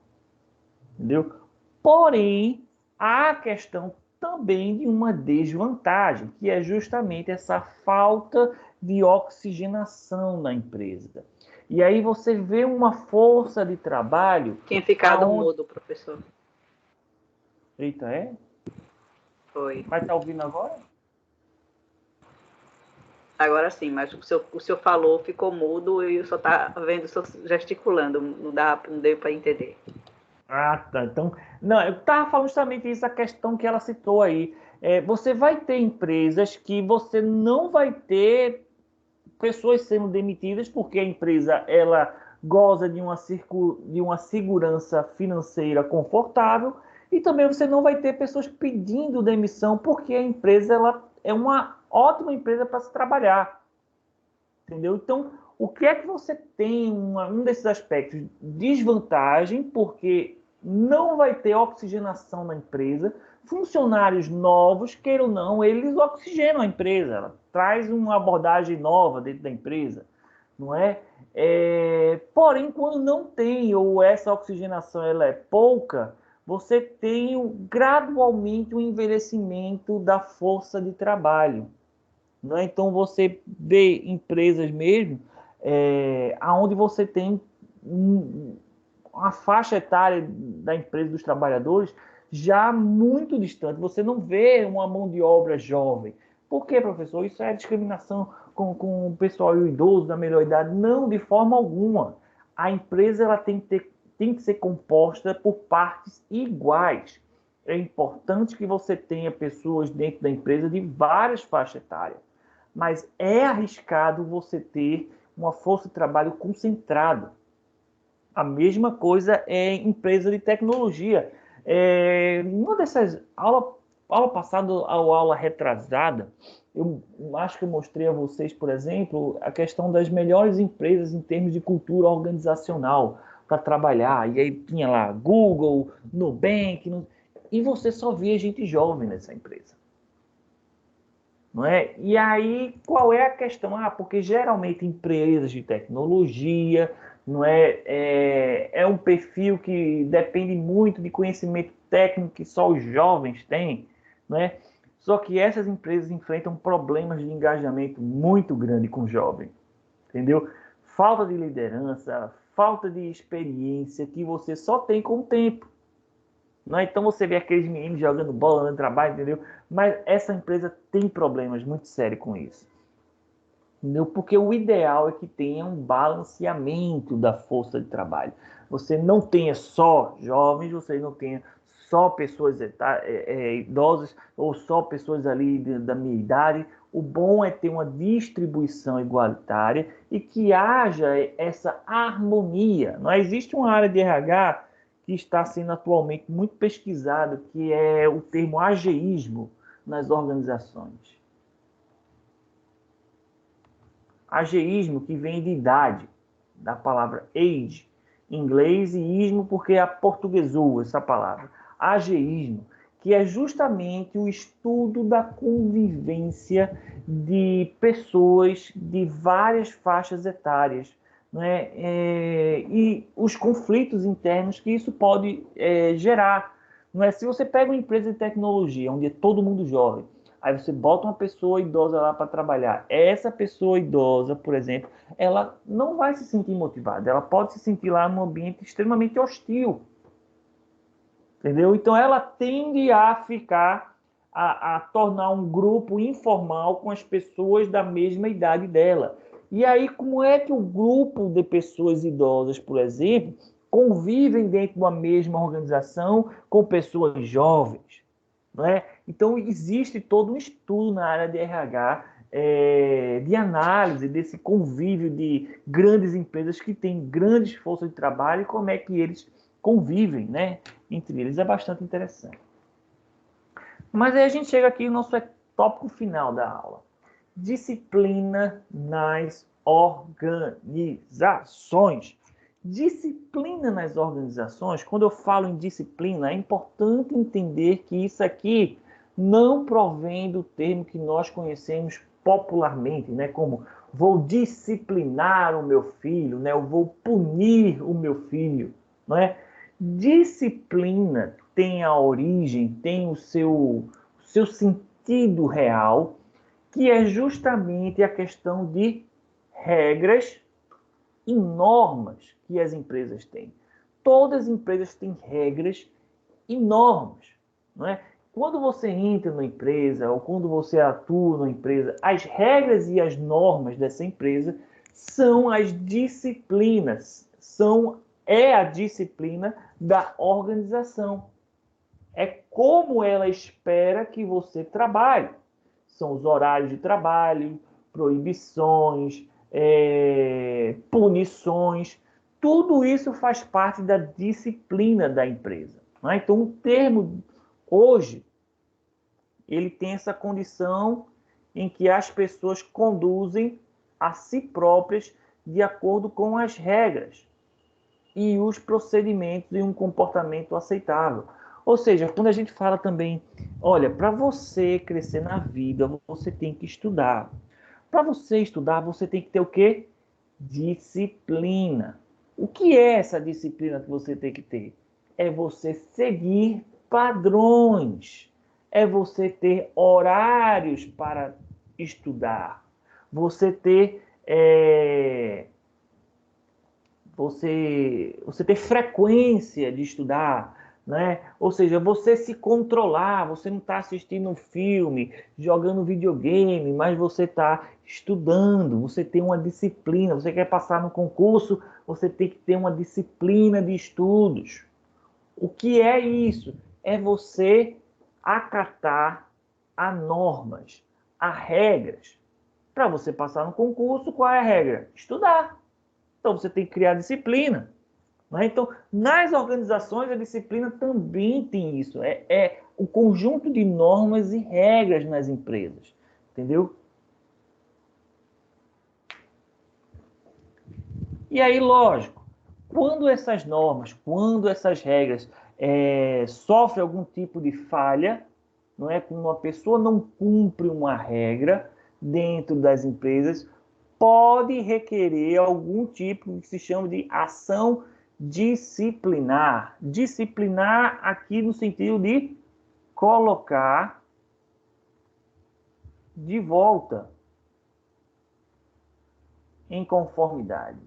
entendeu? Porém, há a questão também de uma desvantagem, que é justamente essa falta de oxigenação na empresa. E aí você vê uma força de trabalho... Tinha ficado mudo, professor. Eita, é? Foi. Mas tá ouvindo agora? Agora sim, mas o senhor falou, ficou mudo e eu só tá vendo o senhor gesticulando, não deu para entender. Ah, tá. Então, não, eu estava falando justamente isso, a questão que ela citou aí. Você vai ter empresas que você não vai ter pessoas sendo demitidas porque a empresa ela goza de uma segurança financeira confortável, e também você não vai ter pessoas pedindo demissão porque a empresa ela é uma ótima empresa para se trabalhar, entendeu? Então, o que é que você tem um desses aspectos? Desvantagem, porque não vai ter oxigenação na empresa. Funcionários novos, queira ou não, eles oxigenam a empresa. Ela traz uma abordagem nova dentro da empresa, não é? Porém, quando não tem, ou essa oxigenação ela é pouca, você tem gradualmente o envelhecimento da força de trabalho. Não é? Então, você vê empresas mesmo onde você tem uma faixa etária da empresa, dos trabalhadores, já muito distante. Você não vê uma mão de obra jovem. Por quê, professor? Isso é discriminação com o pessoal idoso da melhor idade? Não, de forma alguma. A empresa ela tem que ser composta por partes iguais. É importante que você tenha pessoas dentro da empresa de várias faixas etárias, mas é arriscado você ter uma força de trabalho concentrada. A mesma coisa é empresa de tecnologia. Uma dessas aula passada ou aula retrasada, eu acho que eu mostrei a vocês, por exemplo, a questão das melhores empresas em termos de cultura organizacional para trabalhar. E aí tinha lá Google, Nubank, e você só via gente jovem nessa empresa. Não é? E aí, qual é a questão? Porque geralmente empresas de tecnologia, não é um perfil que depende muito de conhecimento técnico que só os jovens têm, não é? Só que essas empresas enfrentam problemas de engajamento muito grande com o jovem, entendeu? Falta de liderança, falta de experiência que você só tem com o tempo. Não é? Então você vê aqueles meninos jogando bola no trabalho, entendeu? Mas essa empresa tem problemas muito sérios com isso. Entendeu? Porque o ideal é que tenha um balanceamento da força de trabalho. Você não tenha só jovens, você não tenha só pessoas idosas ou só pessoas ali da minha idade. O bom é ter uma distribuição igualitária e que haja essa harmonia. Não existe uma área de RH que está sendo atualmente muito pesquisado, que é o termo ageísmo nas organizações. Ageísmo, que vem de idade, da palavra age, em inglês, e ismo porque aportuguesou essa palavra. Ageísmo, que é justamente o estudo da convivência de pessoas de várias faixas etárias, né? E os conflitos internos que isso pode gerar. Não é? Se você pega uma empresa de tecnologia, onde é todo mundo jovem, aí você bota uma pessoa idosa lá para trabalhar. Essa pessoa idosa, por exemplo, ela não vai se sentir motivada. Ela pode se sentir lá num ambiente extremamente hostil. Entendeu? Então ela tende a tornar um grupo informal com as pessoas da mesma idade dela. E aí, como é que o grupo de pessoas idosas, por exemplo, convivem dentro de uma mesma organização com pessoas jovens? Não é? Então, existe todo um estudo na área de RH, de análise desse convívio de grandes empresas que têm grandes forças de trabalho e como é que eles convivem, né, entre eles. É bastante interessante. Mas aí a gente chega aqui no nosso tópico final da aula. Disciplina nas organizações. Disciplina nas organizações, quando eu falo em disciplina, é importante entender que isso aqui não provém do termo que nós conhecemos popularmente, né? Como vou disciplinar o meu filho, né? Eu vou punir o meu filho, não é? Disciplina tem a origem, tem o seu sentido real, que é justamente a questão de regras e normas que as empresas têm. Todas as empresas têm regras e normas, não é? Quando você entra numa empresa ou quando você atua numa empresa, as regras e as normas dessa empresa são as disciplinas, é a disciplina da organização. É como ela espera que você trabalhe. São os horários de trabalho, proibições, punições. Tudo isso faz parte da disciplina da empresa. Né? Então, o termo, hoje, ele tem essa condição em que as pessoas conduzem a si próprias de acordo com as regras e os procedimentos e um comportamento aceitável. Ou seja, quando a gente fala também, olha, para você crescer na vida, você tem que estudar. Para você estudar, você tem que ter o quê? Disciplina. O que é essa disciplina que você tem que ter? É você seguir padrões. É você ter horários para estudar. Você ter você ter frequência de estudar, né? Ou seja, você se controlar, você não está assistindo um filme, jogando videogame, mas você está estudando, você tem uma disciplina, você quer passar no concurso, você tem que ter uma disciplina de estudos. O que é isso? É você acatar a normas, a regras. Para você passar no concurso, qual é a regra? Estudar. Então, você tem que criar disciplina. Né? Então, nas organizações, a disciplina também tem isso. É o conjunto de normas e regras nas empresas. Entendeu? E aí, lógico, quando essas normas, quando essas regras sofrem algum tipo de falha, não é? Quando uma pessoa não cumpre uma regra dentro das empresas, pode requerer algum tipo que se chama de ação disciplinar. Disciplinar aqui no sentido de colocar de volta em conformidade.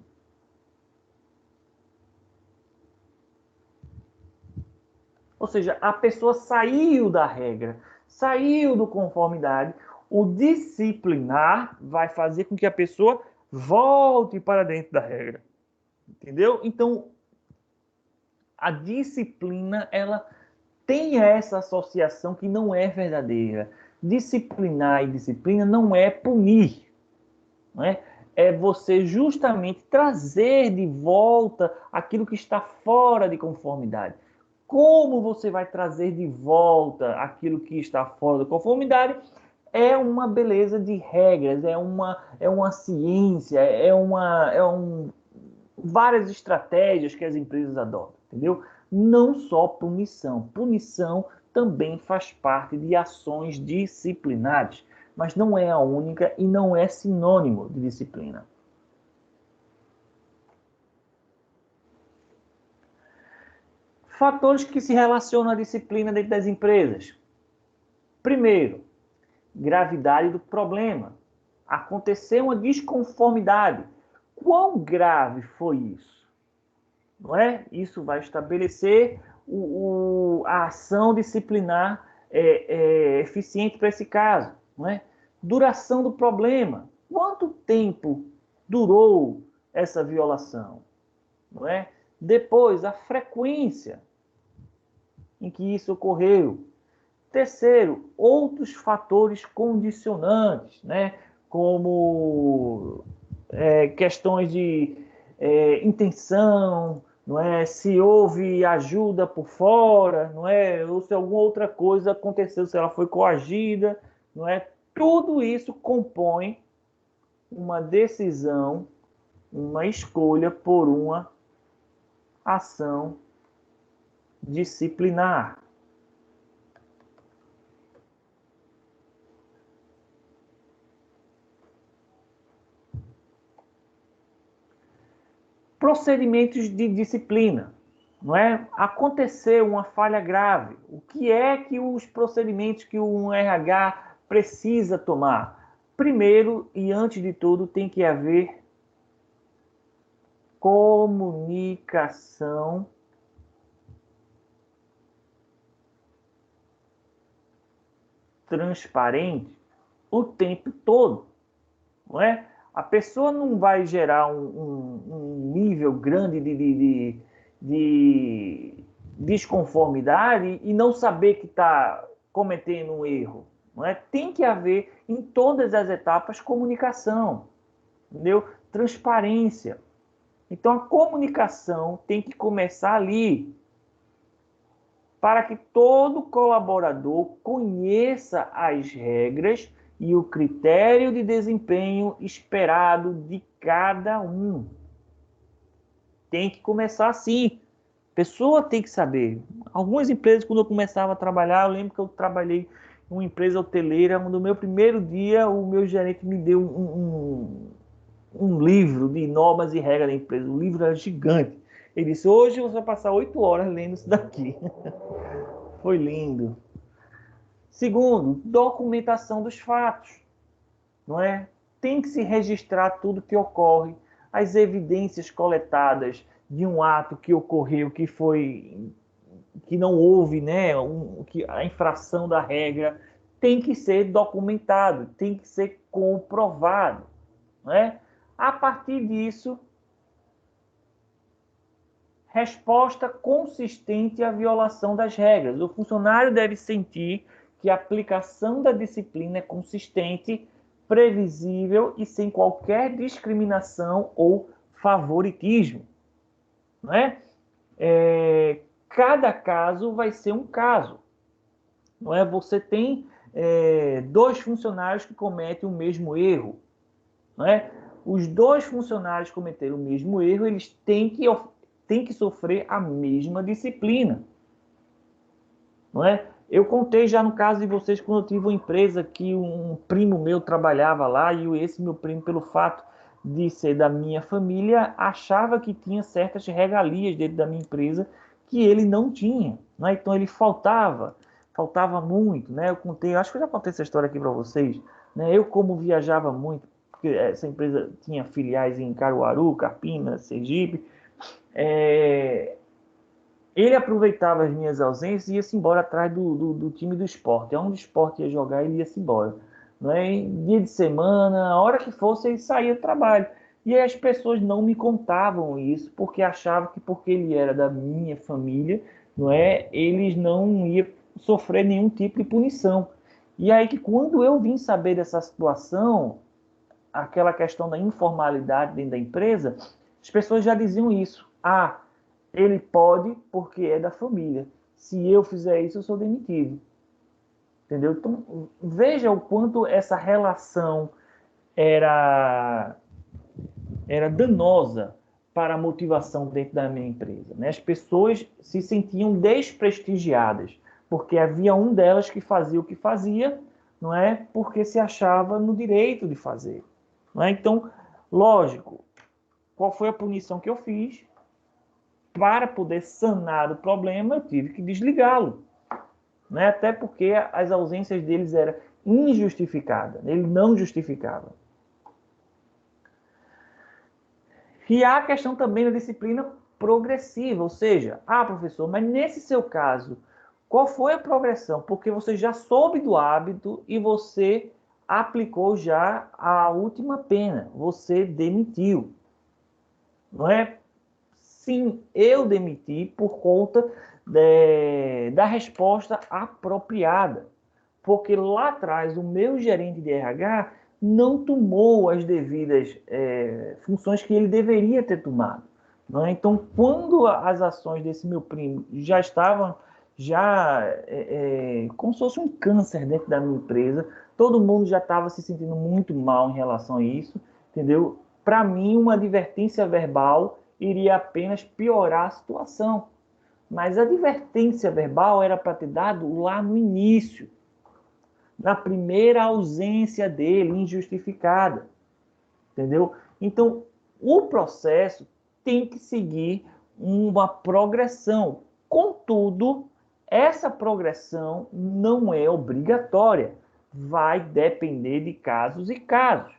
Ou seja, a pessoa saiu da regra, saiu do conformidade. O disciplinar vai fazer com que a pessoa volte para dentro da regra. Entendeu? Então, a disciplina, ela tem essa associação que não é verdadeira. Disciplinar e disciplina não é punir. Não é? É você justamente trazer de volta aquilo que está fora de conformidade. Como você vai trazer de volta aquilo que está fora da conformidade? É uma beleza de regras, é uma ciência, várias estratégias que as empresas adotam, entendeu? Não só punição. Punição também faz parte de ações disciplinares, mas não é a única e não é sinônimo de disciplina. Fatores que se relacionam à disciplina dentro das empresas. Primeiro, gravidade do problema. Aconteceu uma desconformidade. Quão grave foi isso? Não é? Isso vai estabelecer a ação disciplinar eficiente para esse caso. Não é? Duração do problema. Quanto tempo durou essa violação? Não é? Depois, a frequência em que isso ocorreu. Terceiro, outros fatores condicionantes, né? Como questões de intenção, não é? Se houve ajuda por fora, não é? Ou se alguma outra coisa aconteceu, se ela foi coagida, não é? Tudo isso compõe uma decisão, uma escolha por uma ação disciplinar. Procedimentos de disciplina, não é? Aconteceu uma falha grave. O que é que os procedimentos que um RH precisa tomar? Primeiro e antes de tudo, tem que haver comunicação transparente o tempo todo, não é? A pessoa não vai gerar um nível grande de desconformidade e não saber que está cometendo um erro. Não é? Tem que haver, em todas as etapas, comunicação, entendeu? Transparência. Então, a comunicação tem que começar ali, para que todo colaborador conheça as regras e o critério de desempenho esperado de cada um. Tem que começar assim. A pessoa tem que saber. Algumas empresas, quando eu começava a trabalhar, eu lembro que eu trabalhei em uma empresa hoteleira, no meu primeiro dia, o meu gerente me deu um livro de normas e regras da empresa. O livro era gigante. Ele disse, hoje você vai passar 8 horas lendo isso daqui. Foi lindo. Segundo, documentação dos fatos, não é? Tem que se registrar tudo que ocorre, as evidências coletadas de um ato que ocorreu, que não houve, né, a infração da regra, tem que ser documentado, tem que ser comprovado, não é? A partir disso, resposta consistente à violação das regras. O funcionário deve sentir que a aplicação da disciplina é consistente, previsível e sem qualquer discriminação ou favoritismo. Não é? Cada caso vai ser um caso. Não é? Você tem 2 funcionários que cometem o mesmo erro. Não é? Os 2 funcionários que cometeram o mesmo erro, eles têm que sofrer a mesma disciplina. Não é? Eu contei já no caso de vocês, quando eu tive uma empresa que um primo meu trabalhava lá, e esse meu primo, pelo fato de ser da minha família, achava que tinha certas regalias dentro da minha empresa que ele não tinha. Né? Então ele faltava muito. Né? Eu contei, acho que eu já contei essa história aqui para vocês. Né? Eu, como viajava muito, porque essa empresa tinha filiais em Caruaru, Campinas, Sergipe, ele aproveitava as minhas ausências e ia-se embora atrás do time do esporte. Onde o esporte ia jogar, ele ia-se embora. Não é? Dia de semana, a hora que fosse, ele saía do trabalho. E aí as pessoas não me contavam isso, porque achavam que porque ele era da minha família, não é? Eles não iam sofrer nenhum tipo de punição. E aí que quando eu vim saber dessa situação, aquela questão da informalidade dentro da empresa, as pessoas já diziam isso. Ele pode porque é da família. Se eu fizer isso, eu sou demitido. Entendeu? Então, veja o quanto essa relação era danosa para a motivação dentro da minha empresa. Né? As pessoas se sentiam desprestigiadas, porque havia um delas que fazia o que fazia, não é? Porque se achava no direito de fazer. Não é? Então, lógico, qual foi a punição que eu fiz? Para poder sanar o problema, eu tive que desligá-lo. Né? Até porque as ausências deles eram injustificadas. Ele não justificava. E há a questão também da disciplina progressiva. Ou seja, professor, mas nesse seu caso, qual foi a progressão? Porque você já soube do hábito e você aplicou já a última pena. Você demitiu. Não é? Sim, eu demiti por conta da resposta apropriada. Porque lá atrás o meu gerente de RH não tomou as devidas funções que ele deveria ter tomado. Não é? Então, quando as ações desse meu primo já estavam como se fosse um câncer dentro da minha empresa, todo mundo já estava se sentindo muito mal em relação a isso, entendeu? Para mim, uma advertência verbal iria apenas piorar a situação. Mas a advertência verbal era para ter dado lá no início, na primeira ausência dele, injustificada. Entendeu? Então, o processo tem que seguir uma progressão. Contudo, essa progressão não é obrigatória. Vai depender de casos e casos.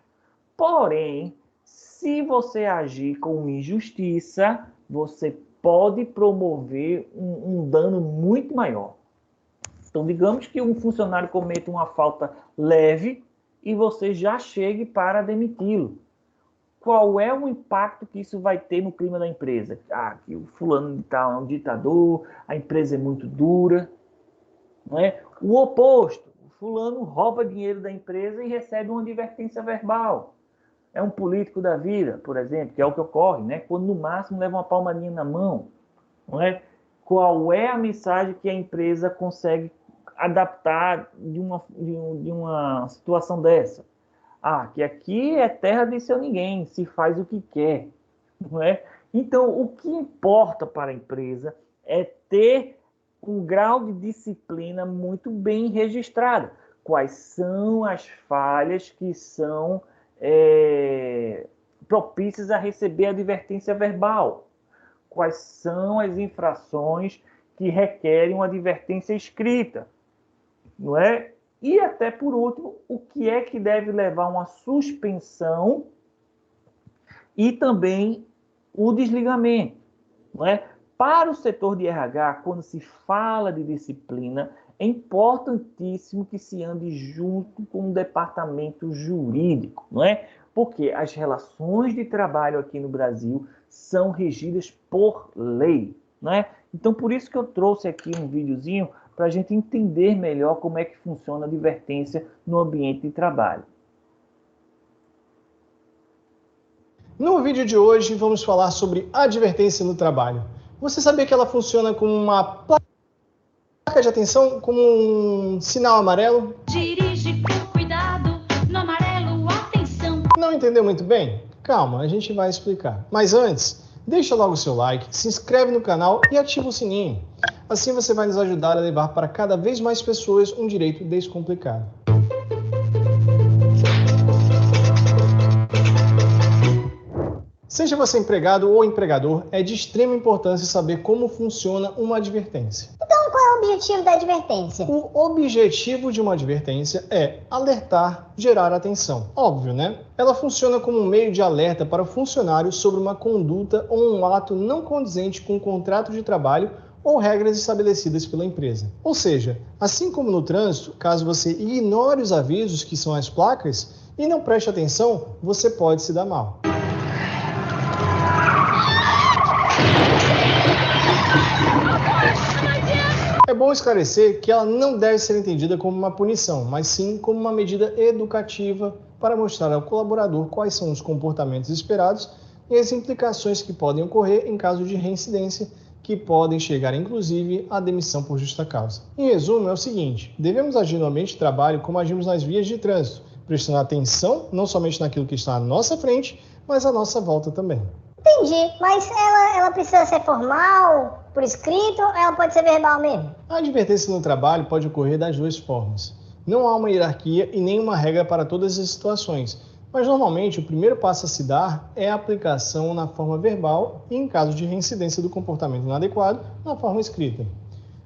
Porém, se você agir com injustiça, você pode promover um dano muito maior. Então, digamos que um funcionário cometa uma falta leve e você já chegue para demiti-lo. Qual é o impacto que isso vai ter no clima da empresa? Que o fulano é um ditador, a empresa é muito dura. Não é? O oposto, o fulano rouba dinheiro da empresa e recebe uma advertência verbal. É um político da vida, por exemplo, que é o que ocorre, né? Quando no máximo leva uma palmadinha na mão. Não é? Qual é a mensagem que a empresa consegue adaptar de uma situação dessa? Que aqui é terra de seu ninguém, se faz o que quer. Não é? Então, o que importa para a empresa é ter um grau de disciplina muito bem registrado. Quais são as falhas que são propícias a receber advertência verbal? Quais são as infrações que requerem uma advertência escrita? Não é? E até por último, o que é que deve levar a uma suspensão e também o desligamento. Não é? Para o setor de RH, quando se fala de disciplina, é importantíssimo que se ande junto com o departamento jurídico, não é? Porque as relações de trabalho aqui no Brasil são regidas por lei, não é? Então, por isso que eu trouxe aqui um videozinho para a gente entender melhor como é que funciona a advertência no ambiente de trabalho. No vídeo de hoje, vamos falar sobre advertência no trabalho. Você sabia que ela funciona como uma placa de atenção, como um sinal amarelo? Dirige com cuidado, no amarelo, atenção. Não entendeu muito bem? Calma, a gente vai explicar. Mas antes, deixa logo o seu like, se inscreve no canal e ativa o sininho. Assim você vai nos ajudar a levar para cada vez mais pessoas um direito descomplicado. Seja você empregado ou empregador, é de extrema importância saber como funciona uma advertência. Então, qual é o objetivo da advertência? O objetivo de uma advertência é alertar, gerar atenção. Óbvio, né? Ela funciona como um meio de alerta para o funcionário sobre uma conduta ou um ato não condizente com o contrato de trabalho ou regras estabelecidas pela empresa. Ou seja, assim como no trânsito, caso você ignore os avisos, que são as placas, e não preste atenção, você pode se dar mal. É bom esclarecer que ela não deve ser entendida como uma punição, mas sim como uma medida educativa para mostrar ao colaborador quais são os comportamentos esperados e as implicações que podem ocorrer em caso de reincidência, que podem chegar inclusive à demissão por justa causa. Em resumo, é o seguinte: devemos agir no ambiente de trabalho como agimos nas vias de trânsito, prestando atenção não somente naquilo que está à nossa frente, mas à nossa volta também. Entendi, mas ela precisa ser formal, por escrito, ou ela pode ser verbal mesmo? A advertência no trabalho pode ocorrer das duas formas. Não há uma hierarquia e nenhuma regra para todas as situações, mas normalmente o primeiro passo a se dar é a aplicação na forma verbal e, em caso de reincidência do comportamento inadequado, na forma escrita.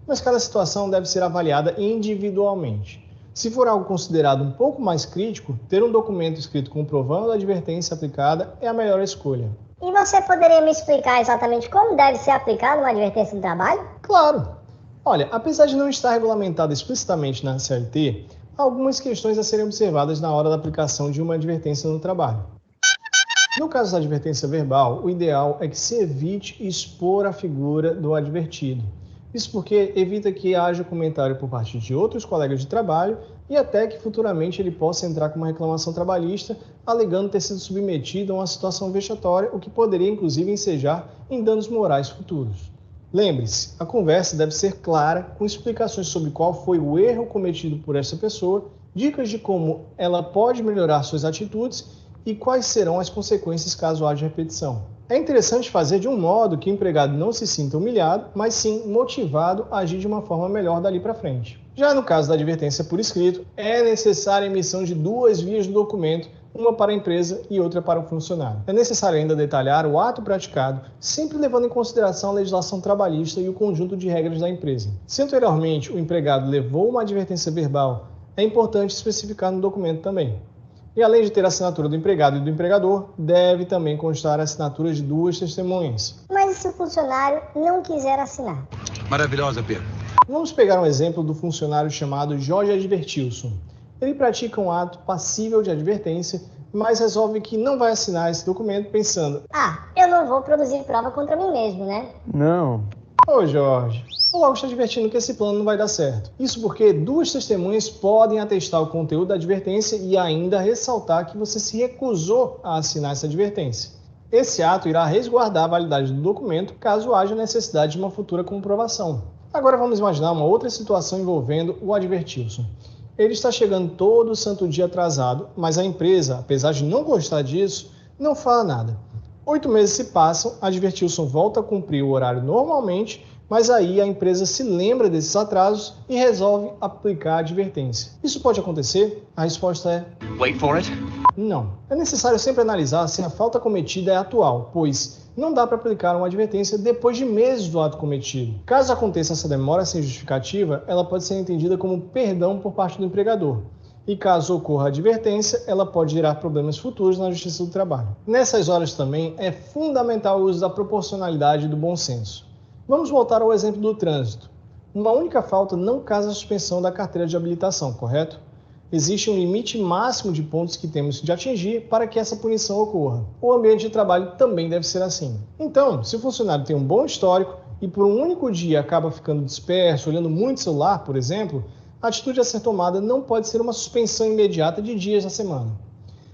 Mas cada situação deve ser avaliada individualmente. Se for algo considerado um pouco mais crítico, ter um documento escrito comprovando a advertência aplicada é a melhor escolha. E você poderia me explicar exatamente como deve ser aplicada uma advertência no trabalho? Claro! Olha, apesar de não estar regulamentado explicitamente na CLT, há algumas questões a serem observadas na hora da aplicação de uma advertência no trabalho. No caso da advertência verbal, o ideal é que se evite expor a figura do advertido. Isso porque evita que haja comentário por parte de outros colegas de trabalho e até que futuramente ele possa entrar com uma reclamação trabalhista alegando ter sido submetido a uma situação vexatória, o que poderia inclusive ensejar em danos morais futuros. Lembre-se, a conversa deve ser clara, com explicações sobre qual foi o erro cometido por essa pessoa, dicas de como ela pode melhorar suas atitudes e quais serão as consequências caso haja repetição. É interessante fazer de um modo que o empregado não se sinta humilhado, mas sim motivado a agir de uma forma melhor dali para frente. Já no caso da advertência por escrito, é necessária a emissão de 2 vias do documento, uma para a empresa e outra para o funcionário. É necessário ainda detalhar o ato praticado, sempre levando em consideração a legislação trabalhista e o conjunto de regras da empresa. Se anteriormente o empregado levou uma advertência verbal, é importante especificar no documento também. E além de ter a assinatura do empregado e do empregador, deve também constar a assinatura de 2 testemunhas. Mas e se o funcionário não quiser assinar? Maravilhosa, Pedro. Vamos pegar um exemplo do funcionário chamado Jorge Advertilson. Ele pratica um ato passível de advertência, mas resolve que não vai assinar esse documento pensando: eu não vou produzir prova contra mim mesmo, né? não. Ô Jorge, o logo está advertindo que esse plano não vai dar certo. Isso porque 2 testemunhas podem atestar o conteúdo da advertência e ainda ressaltar que você se recusou a assinar essa advertência. Esse ato irá resguardar a validade do documento caso haja necessidade de uma futura comprovação. Agora vamos imaginar uma outra situação envolvendo o Advertilson. Ele está chegando todo santo dia atrasado, mas a empresa, apesar de não gostar disso, não fala nada. 8 meses se passam, a Advertilson volta a cumprir o horário normalmente, mas aí a empresa se lembra desses atrasos e resolve aplicar a advertência. Isso pode acontecer? A resposta é: Wait for it. não. É necessário sempre analisar se a falta cometida é atual, pois não dá para aplicar uma advertência depois de meses do ato cometido. Caso aconteça essa demora sem justificativa, ela pode ser entendida como perdão por parte do empregador. E caso ocorra a advertência, ela pode gerar problemas futuros na Justiça do Trabalho. Nessas horas também é fundamental o uso da proporcionalidade e do bom senso. Vamos voltar ao exemplo do trânsito. Uma única falta não causa a suspensão da carteira de habilitação, correto? Existe um limite máximo de pontos que temos de atingir para que essa punição ocorra. O ambiente de trabalho também deve ser assim. Então, se o funcionário tem um bom histórico e por um único dia acaba ficando disperso, olhando muito o celular, por exemplo, a atitude a ser tomada não pode ser uma suspensão imediata de dias na semana.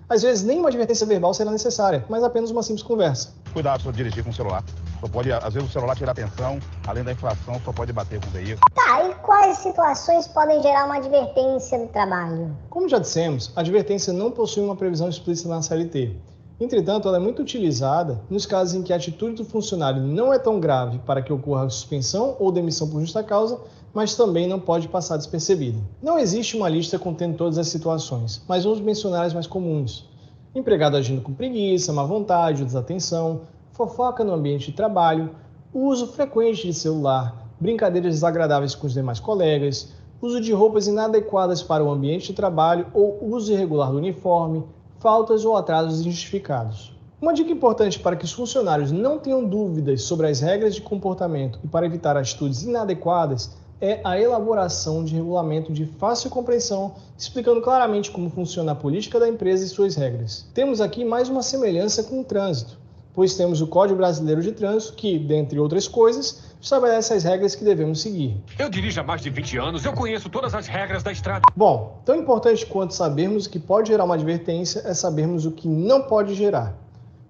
Às vezes, nem uma advertência verbal será necessária, mas apenas uma simples conversa. Cuidado se dirigir com o celular. Só pode, às vezes o celular tira atenção, além da inflação, só pode bater com o veículo. E quais situações podem gerar uma advertência do trabalho? Como já dissemos, a advertência não possui uma previsão explícita na CLT. Entretanto, ela é muito utilizada nos casos em que a atitude do funcionário não é tão grave para que ocorra suspensão ou demissão por justa causa, mas também não pode passar despercebida. Não existe uma lista contendo todas as situações, mas vamos mencionar as mais comuns. Empregado agindo com preguiça, má vontade ou desatenção, fofoca no ambiente de trabalho, uso frequente de celular, brincadeiras desagradáveis com os demais colegas, uso de roupas inadequadas para o ambiente de trabalho ou uso irregular do uniforme, faltas ou atrasos injustificados. Uma dica importante para que os funcionários não tenham dúvidas sobre as regras de comportamento e para evitar atitudes inadequadas é a elaboração de regulamento de fácil compreensão, explicando claramente como funciona a política da empresa e suas regras. Temos aqui mais uma semelhança com o trânsito, pois temos o Código Brasileiro de Trânsito que, dentre outras coisas, estabelece as regras que devemos seguir. Eu dirijo há mais de 20 anos, eu conheço todas as regras da estrada. Bom, tão importante quanto sabermos o que pode gerar uma advertência é sabermos o que não pode gerar.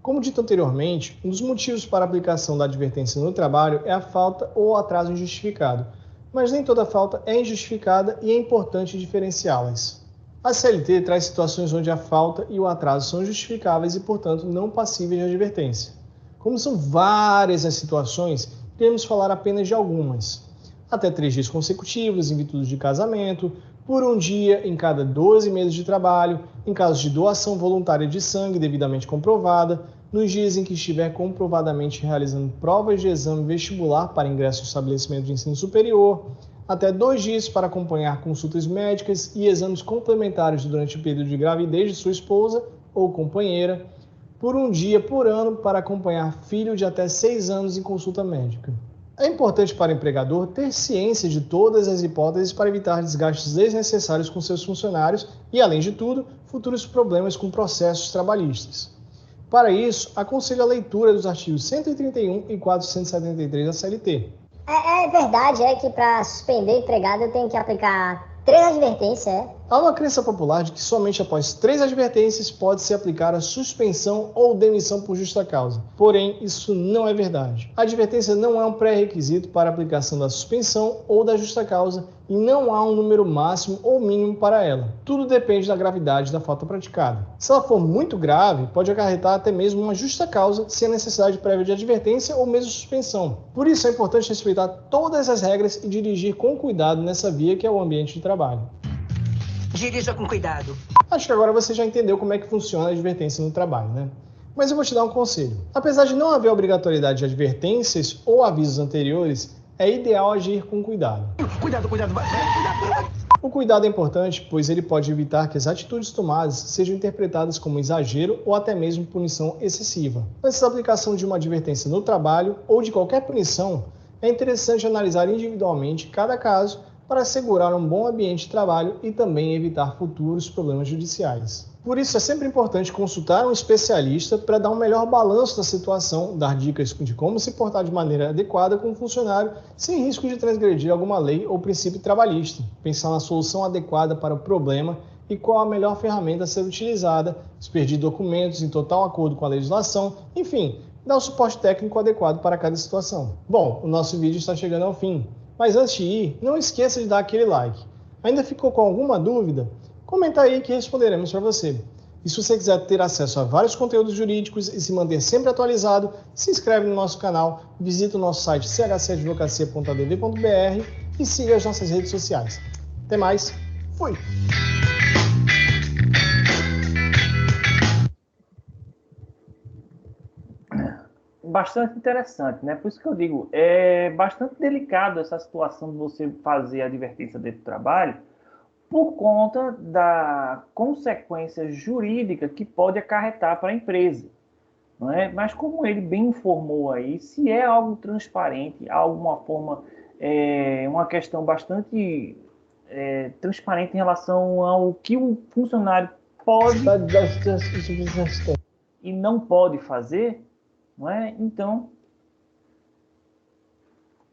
Como dito anteriormente, um dos motivos para a aplicação da advertência no trabalho é a falta ou atraso injustificado, mas nem toda falta é injustificada e é importante diferenciá-las. A CLT traz situações onde a falta e o atraso são justificáveis e, portanto, não passíveis de advertência. Como são várias as situações, iremos falar apenas de algumas. Até 3 dias consecutivos, em virtude de casamento, por um dia em cada 12 meses de trabalho, em caso de doação voluntária de sangue devidamente comprovada, nos dias em que estiver comprovadamente realizando provas de exame vestibular para ingresso no estabelecimento de ensino superior, até 2 dias para acompanhar consultas médicas e exames complementares durante o período de gravidez de sua esposa ou companheira, por um dia por ano para acompanhar filho de até 6 anos em consulta médica. É importante para o empregador ter ciência de todas as hipóteses para evitar desgastes desnecessários com seus funcionários e, além de tudo, futuros problemas com processos trabalhistas. Para isso, aconselho a leitura dos artigos 131 e 473 da CLT. É verdade, que para suspender empregado eu tenho que aplicar 3 advertências, Há uma crença popular de que somente após 3 advertências pode se aplicar a suspensão ou demissão por justa causa. Porém, isso não é verdade. A advertência não é um pré-requisito para a aplicação da suspensão ou da justa causa e não há um número máximo ou mínimo para ela. Tudo depende da gravidade da falta praticada. Se ela for muito grave, pode acarretar até mesmo uma justa causa sem a necessidade prévia de advertência ou mesmo suspensão. Por isso é importante respeitar todas as regras e dirigir com cuidado nessa via que é o ambiente de trabalho. Dirija com cuidado. Acho que agora você já entendeu como é que funciona a advertência no trabalho, né? Mas eu vou te dar um conselho. Apesar de não haver obrigatoriedade de advertências ou avisos anteriores, é ideal agir com cuidado. Cuidado. O cuidado é importante, pois ele pode evitar que as atitudes tomadas sejam interpretadas como exagero ou até mesmo punição excessiva. Antes da aplicação de uma advertência no trabalho ou de qualquer punição, é interessante analisar individualmente cada caso para assegurar um bom ambiente de trabalho e também evitar futuros problemas judiciais. Por isso, é sempre importante consultar um especialista para dar um melhor balanço da situação, dar dicas de como se portar de maneira adequada com o funcionário, sem risco de transgredir alguma lei ou princípio trabalhista, pensar na solução adequada para o problema e qual a melhor ferramenta a ser utilizada, expedir documentos em total acordo com a legislação, enfim, dar o suporte técnico adequado para cada situação. Bom, o nosso vídeo está chegando ao fim. Mas antes de ir, não esqueça de dar aquele like. Ainda ficou com alguma dúvida? Comenta aí que responderemos para você. E se você quiser ter acesso a vários conteúdos jurídicos e se manter sempre atualizado, se inscreve no nosso canal, visita o nosso site chcadvocacia.adv.br e siga as nossas redes sociais. Até mais, fui! Bastante interessante, né? Por isso que eu digo, é bastante delicado essa situação de você fazer a advertência dentro do trabalho por conta da consequência jurídica que pode acarretar para a empresa, não é? Mas como ele bem informou aí, se é algo transparente, alguma forma, uma questão bastante transparente em relação ao que o funcionário pode e não pode fazer, não é? Então,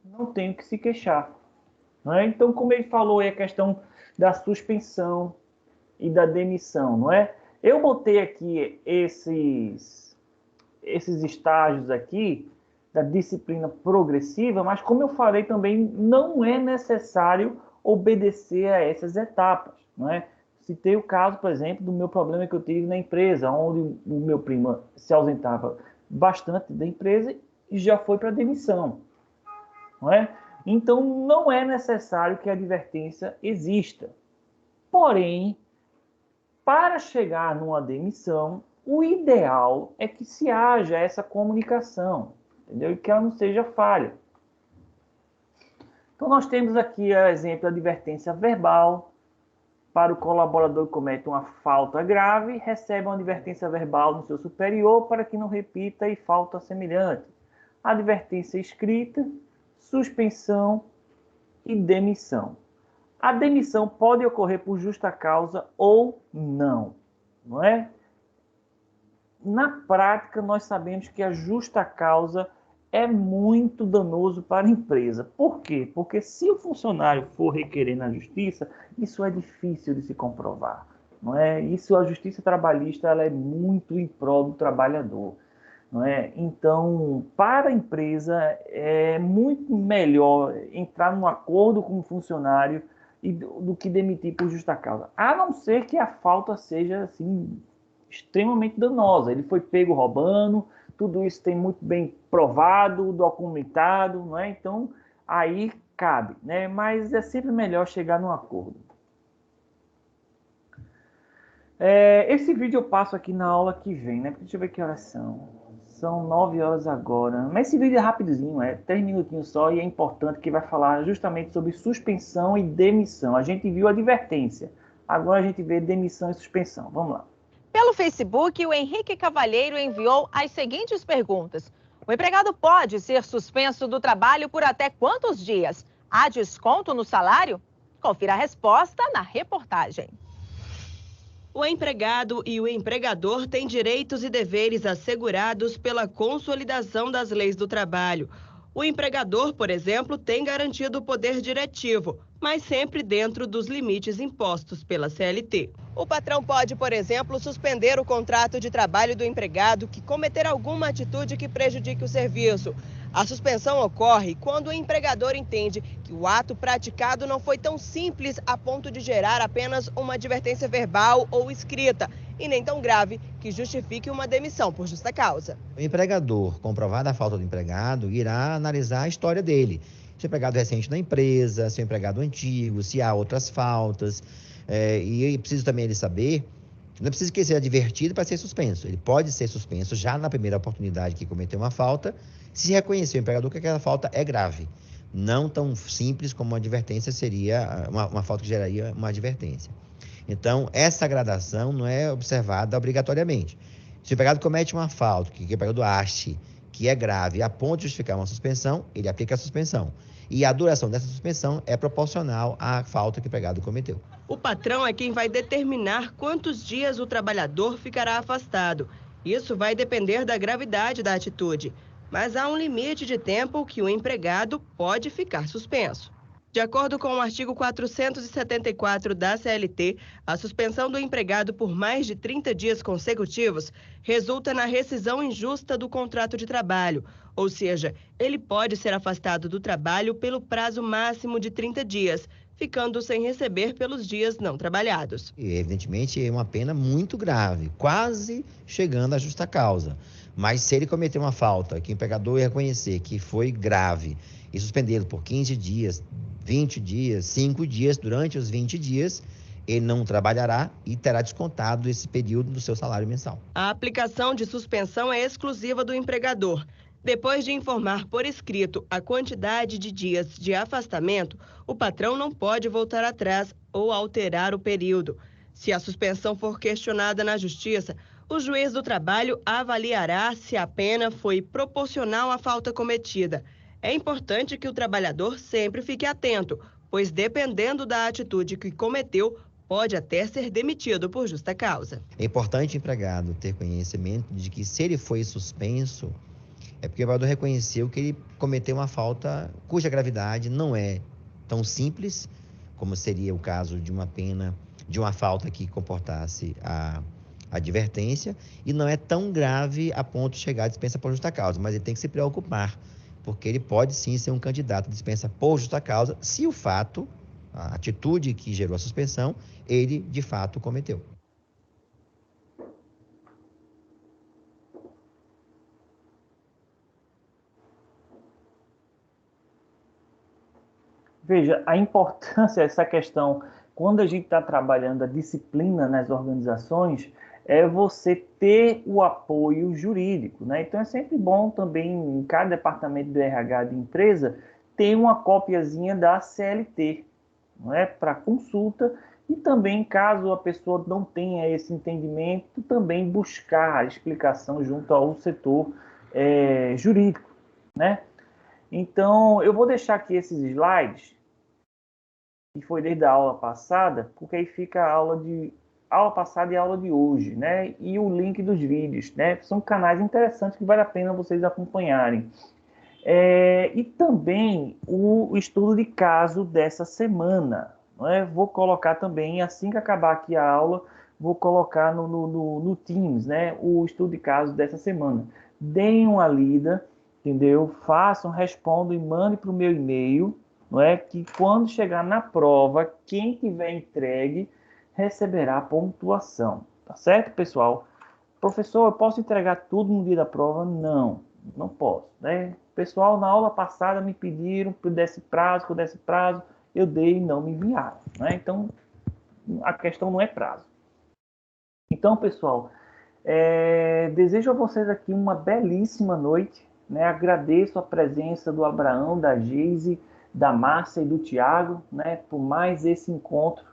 não tem o que se queixar. Não é? Então, como ele falou, é a questão da suspensão e da demissão, não é? Eu botei aqui esses estágios aqui da disciplina progressiva, mas como eu falei também, não é necessário obedecer a essas etapas, não é? Citei o caso, por exemplo, do meu problema que eu tive na empresa, onde o meu primo se ausentava bastante da empresa e já foi para demissão, não é? Então, não é necessário que a advertência exista. Porém, para chegar numa demissão, o ideal é que se haja essa comunicação, entendeu? E que ela não seja falha. Então, nós temos aqui o exemplo da advertência verbal. Para o colaborador que comete uma falta grave, recebe uma advertência verbal no seu superior para que não repita e falta semelhante. Advertência escrita, suspensão e demissão. A demissão pode ocorrer por justa causa ou não, não é? Na prática, nós sabemos que a justa causa é muito danoso para a empresa. Por quê? Porque se o funcionário for requerer na justiça, isso é difícil de se comprovar, não é? Isso, a justiça trabalhista, ela é muito em prol do trabalhador, não é? Então, para a empresa, é muito melhor entrar num acordo com o funcionário do que demitir por justa causa. A não ser que a falta seja, assim, extremamente danosa. Ele foi pego roubando, tudo isso tem muito bem provado, documentado, não é? Então, aí cabe, né? Mas é sempre melhor chegar num acordo. Esse vídeo eu passo aqui na aula que vem, né? Deixa eu ver que horas são. São 9 horas agora. Mas esse vídeo é rapidinho, 3 minutinhos só, e é importante que vai falar justamente sobre suspensão e demissão. A gente viu a advertência, agora a gente vê demissão e suspensão. Vamos lá. Pelo Facebook, o Henrique Cavalheiro enviou as seguintes perguntas. O empregado pode ser suspenso do trabalho por até quantos dias? Há desconto no salário? Confira a resposta na reportagem. O empregado e o empregador têm direitos e deveres assegurados pela consolidação das leis do trabalho. O empregador, por exemplo, tem garantido o poder diretivo, mas sempre dentro dos limites impostos pela CLT. O patrão pode, por exemplo, suspender o contrato de trabalho do empregado que cometer alguma atitude que prejudique o serviço. A suspensão ocorre quando o empregador entende que o ato praticado não foi tão simples a ponto de gerar apenas uma advertência verbal ou escrita, e nem tão grave que justifique uma demissão por justa causa. O empregador, comprovada a falta do empregado, irá analisar a história dele. Se o empregado é recente na empresa, se o empregado antigo, se há outras faltas. E é preciso também ele saber, não é preciso que ele seja advertido para ser suspenso. Ele pode ser suspenso já na primeira oportunidade que cometeu uma falta, se reconhecer o empregador que aquela falta é grave. Não tão simples como uma advertência seria, uma falta que geraria uma advertência. Então, essa gradação não é observada obrigatoriamente. Se o empregado comete uma falta, que o empregador ache que é grave, a ponto de justificar uma suspensão, ele aplica a suspensão. E a duração dessa suspensão é proporcional à falta que o empregado cometeu. O patrão é quem vai determinar quantos dias o trabalhador ficará afastado. Isso vai depender da gravidade da atitude, mas há um limite de tempo que o empregado pode ficar suspenso. De acordo com o artigo 474 da CLT, a suspensão do empregado por mais de 30 dias consecutivos resulta na rescisão injusta do contrato de trabalho, ou seja, ele pode ser afastado do trabalho pelo prazo máximo de 30 dias, ficando sem receber pelos dias não trabalhados. E, evidentemente, é uma pena muito grave, quase chegando à justa causa. Mas se ele cometer uma falta, que o empregador reconhecer que foi grave e suspendê-lo por 15 dias, 20 dias, 5 dias, durante os 20 dias, ele não trabalhará e terá descontado esse período do seu salário mensal. A aplicação de suspensão é exclusiva do empregador. Depois de informar por escrito a quantidade de dias de afastamento, o patrão não pode voltar atrás ou alterar o período. Se a suspensão for questionada na Justiça, o juiz do trabalho avaliará se a pena foi proporcional à falta cometida. É importante que o trabalhador sempre fique atento, pois dependendo da atitude que cometeu, pode até ser demitido por justa causa. É importante o empregado ter conhecimento de que se ele foi suspenso, é porque o empregador reconheceu que ele cometeu uma falta cuja gravidade não é tão simples, como seria o caso de uma pena, de uma falta que comportasse a advertência, e não é tão grave a ponto de chegar à dispensa por justa causa, mas ele tem que se preocupar, porque ele pode sim ser um candidato à dispensa por justa causa, se o fato, a atitude que gerou a suspensão, ele de fato cometeu. Veja, a importância dessa questão, quando a gente está trabalhando a disciplina nas organizações, é você ter o apoio jurídico, né? Então é sempre bom também, em cada departamento do RH de empresa, ter uma copiazinha da CLT, não é? Para consulta, e também, caso a pessoa não tenha esse entendimento, também buscar a explicação junto ao setor jurídico, né? Então, eu vou deixar aqui esses slides, que foi desde a aula passada, porque aí fica a aula passada e a aula de hoje, né? E o link dos vídeos, né? São canais interessantes que vale a pena vocês acompanharem. E também o estudo de caso dessa semana, não é? Vou colocar também, assim que acabar aqui a aula, vou colocar no Teams, né? O estudo de caso dessa semana. Deem uma lida, entendeu? Façam, respondam e mandem para o meu e-mail, não é? Que quando chegar na prova, quem tiver entregue receberá pontuação, tá certo, pessoal? Professor, eu posso entregar tudo no dia da prova? Não, não posso, né? Pessoal, na aula passada me pediram que eu desse prazo, eu dei e não me enviaram, né? Então, a questão não é prazo. Então, pessoal, desejo a vocês aqui uma belíssima noite, né? Agradeço a presença do Abraão, da Geise, da Márcia e do Tiago, né? Por mais esse encontro,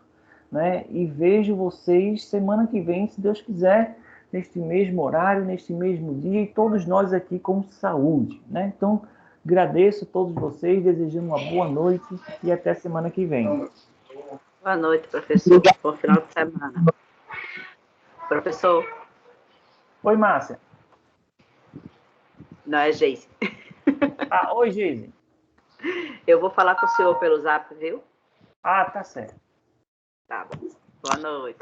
né? E vejo vocês semana que vem, se Deus quiser, neste mesmo horário, neste mesmo dia, e todos nós aqui com saúde, né? Então, agradeço a todos vocês, desejando uma boa noite e até semana que vem. Boa noite, professor. Bom final de semana. Professor. Oi, Márcia. Não, é Geise. Ah, oi, Geise. Eu vou falar com o senhor pelo zap, viu? Ah, tá certo. Tá bom. Boa noite.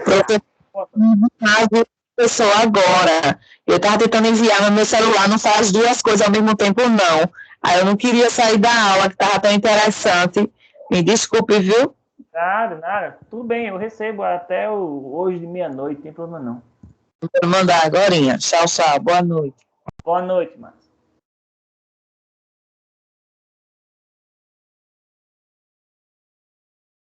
Pessoa agora. Eu estava tentando enviar, mas meu celular não faz duas coisas ao mesmo tempo, não. Aí eu não queria sair da aula, que estava tão interessante. Me desculpe, viu? Nada. Tudo bem, eu recebo até hoje de meia-noite, não tem problema não. Vou mandar agora. Tchau, tchau. Boa noite. Boa noite, Márcio.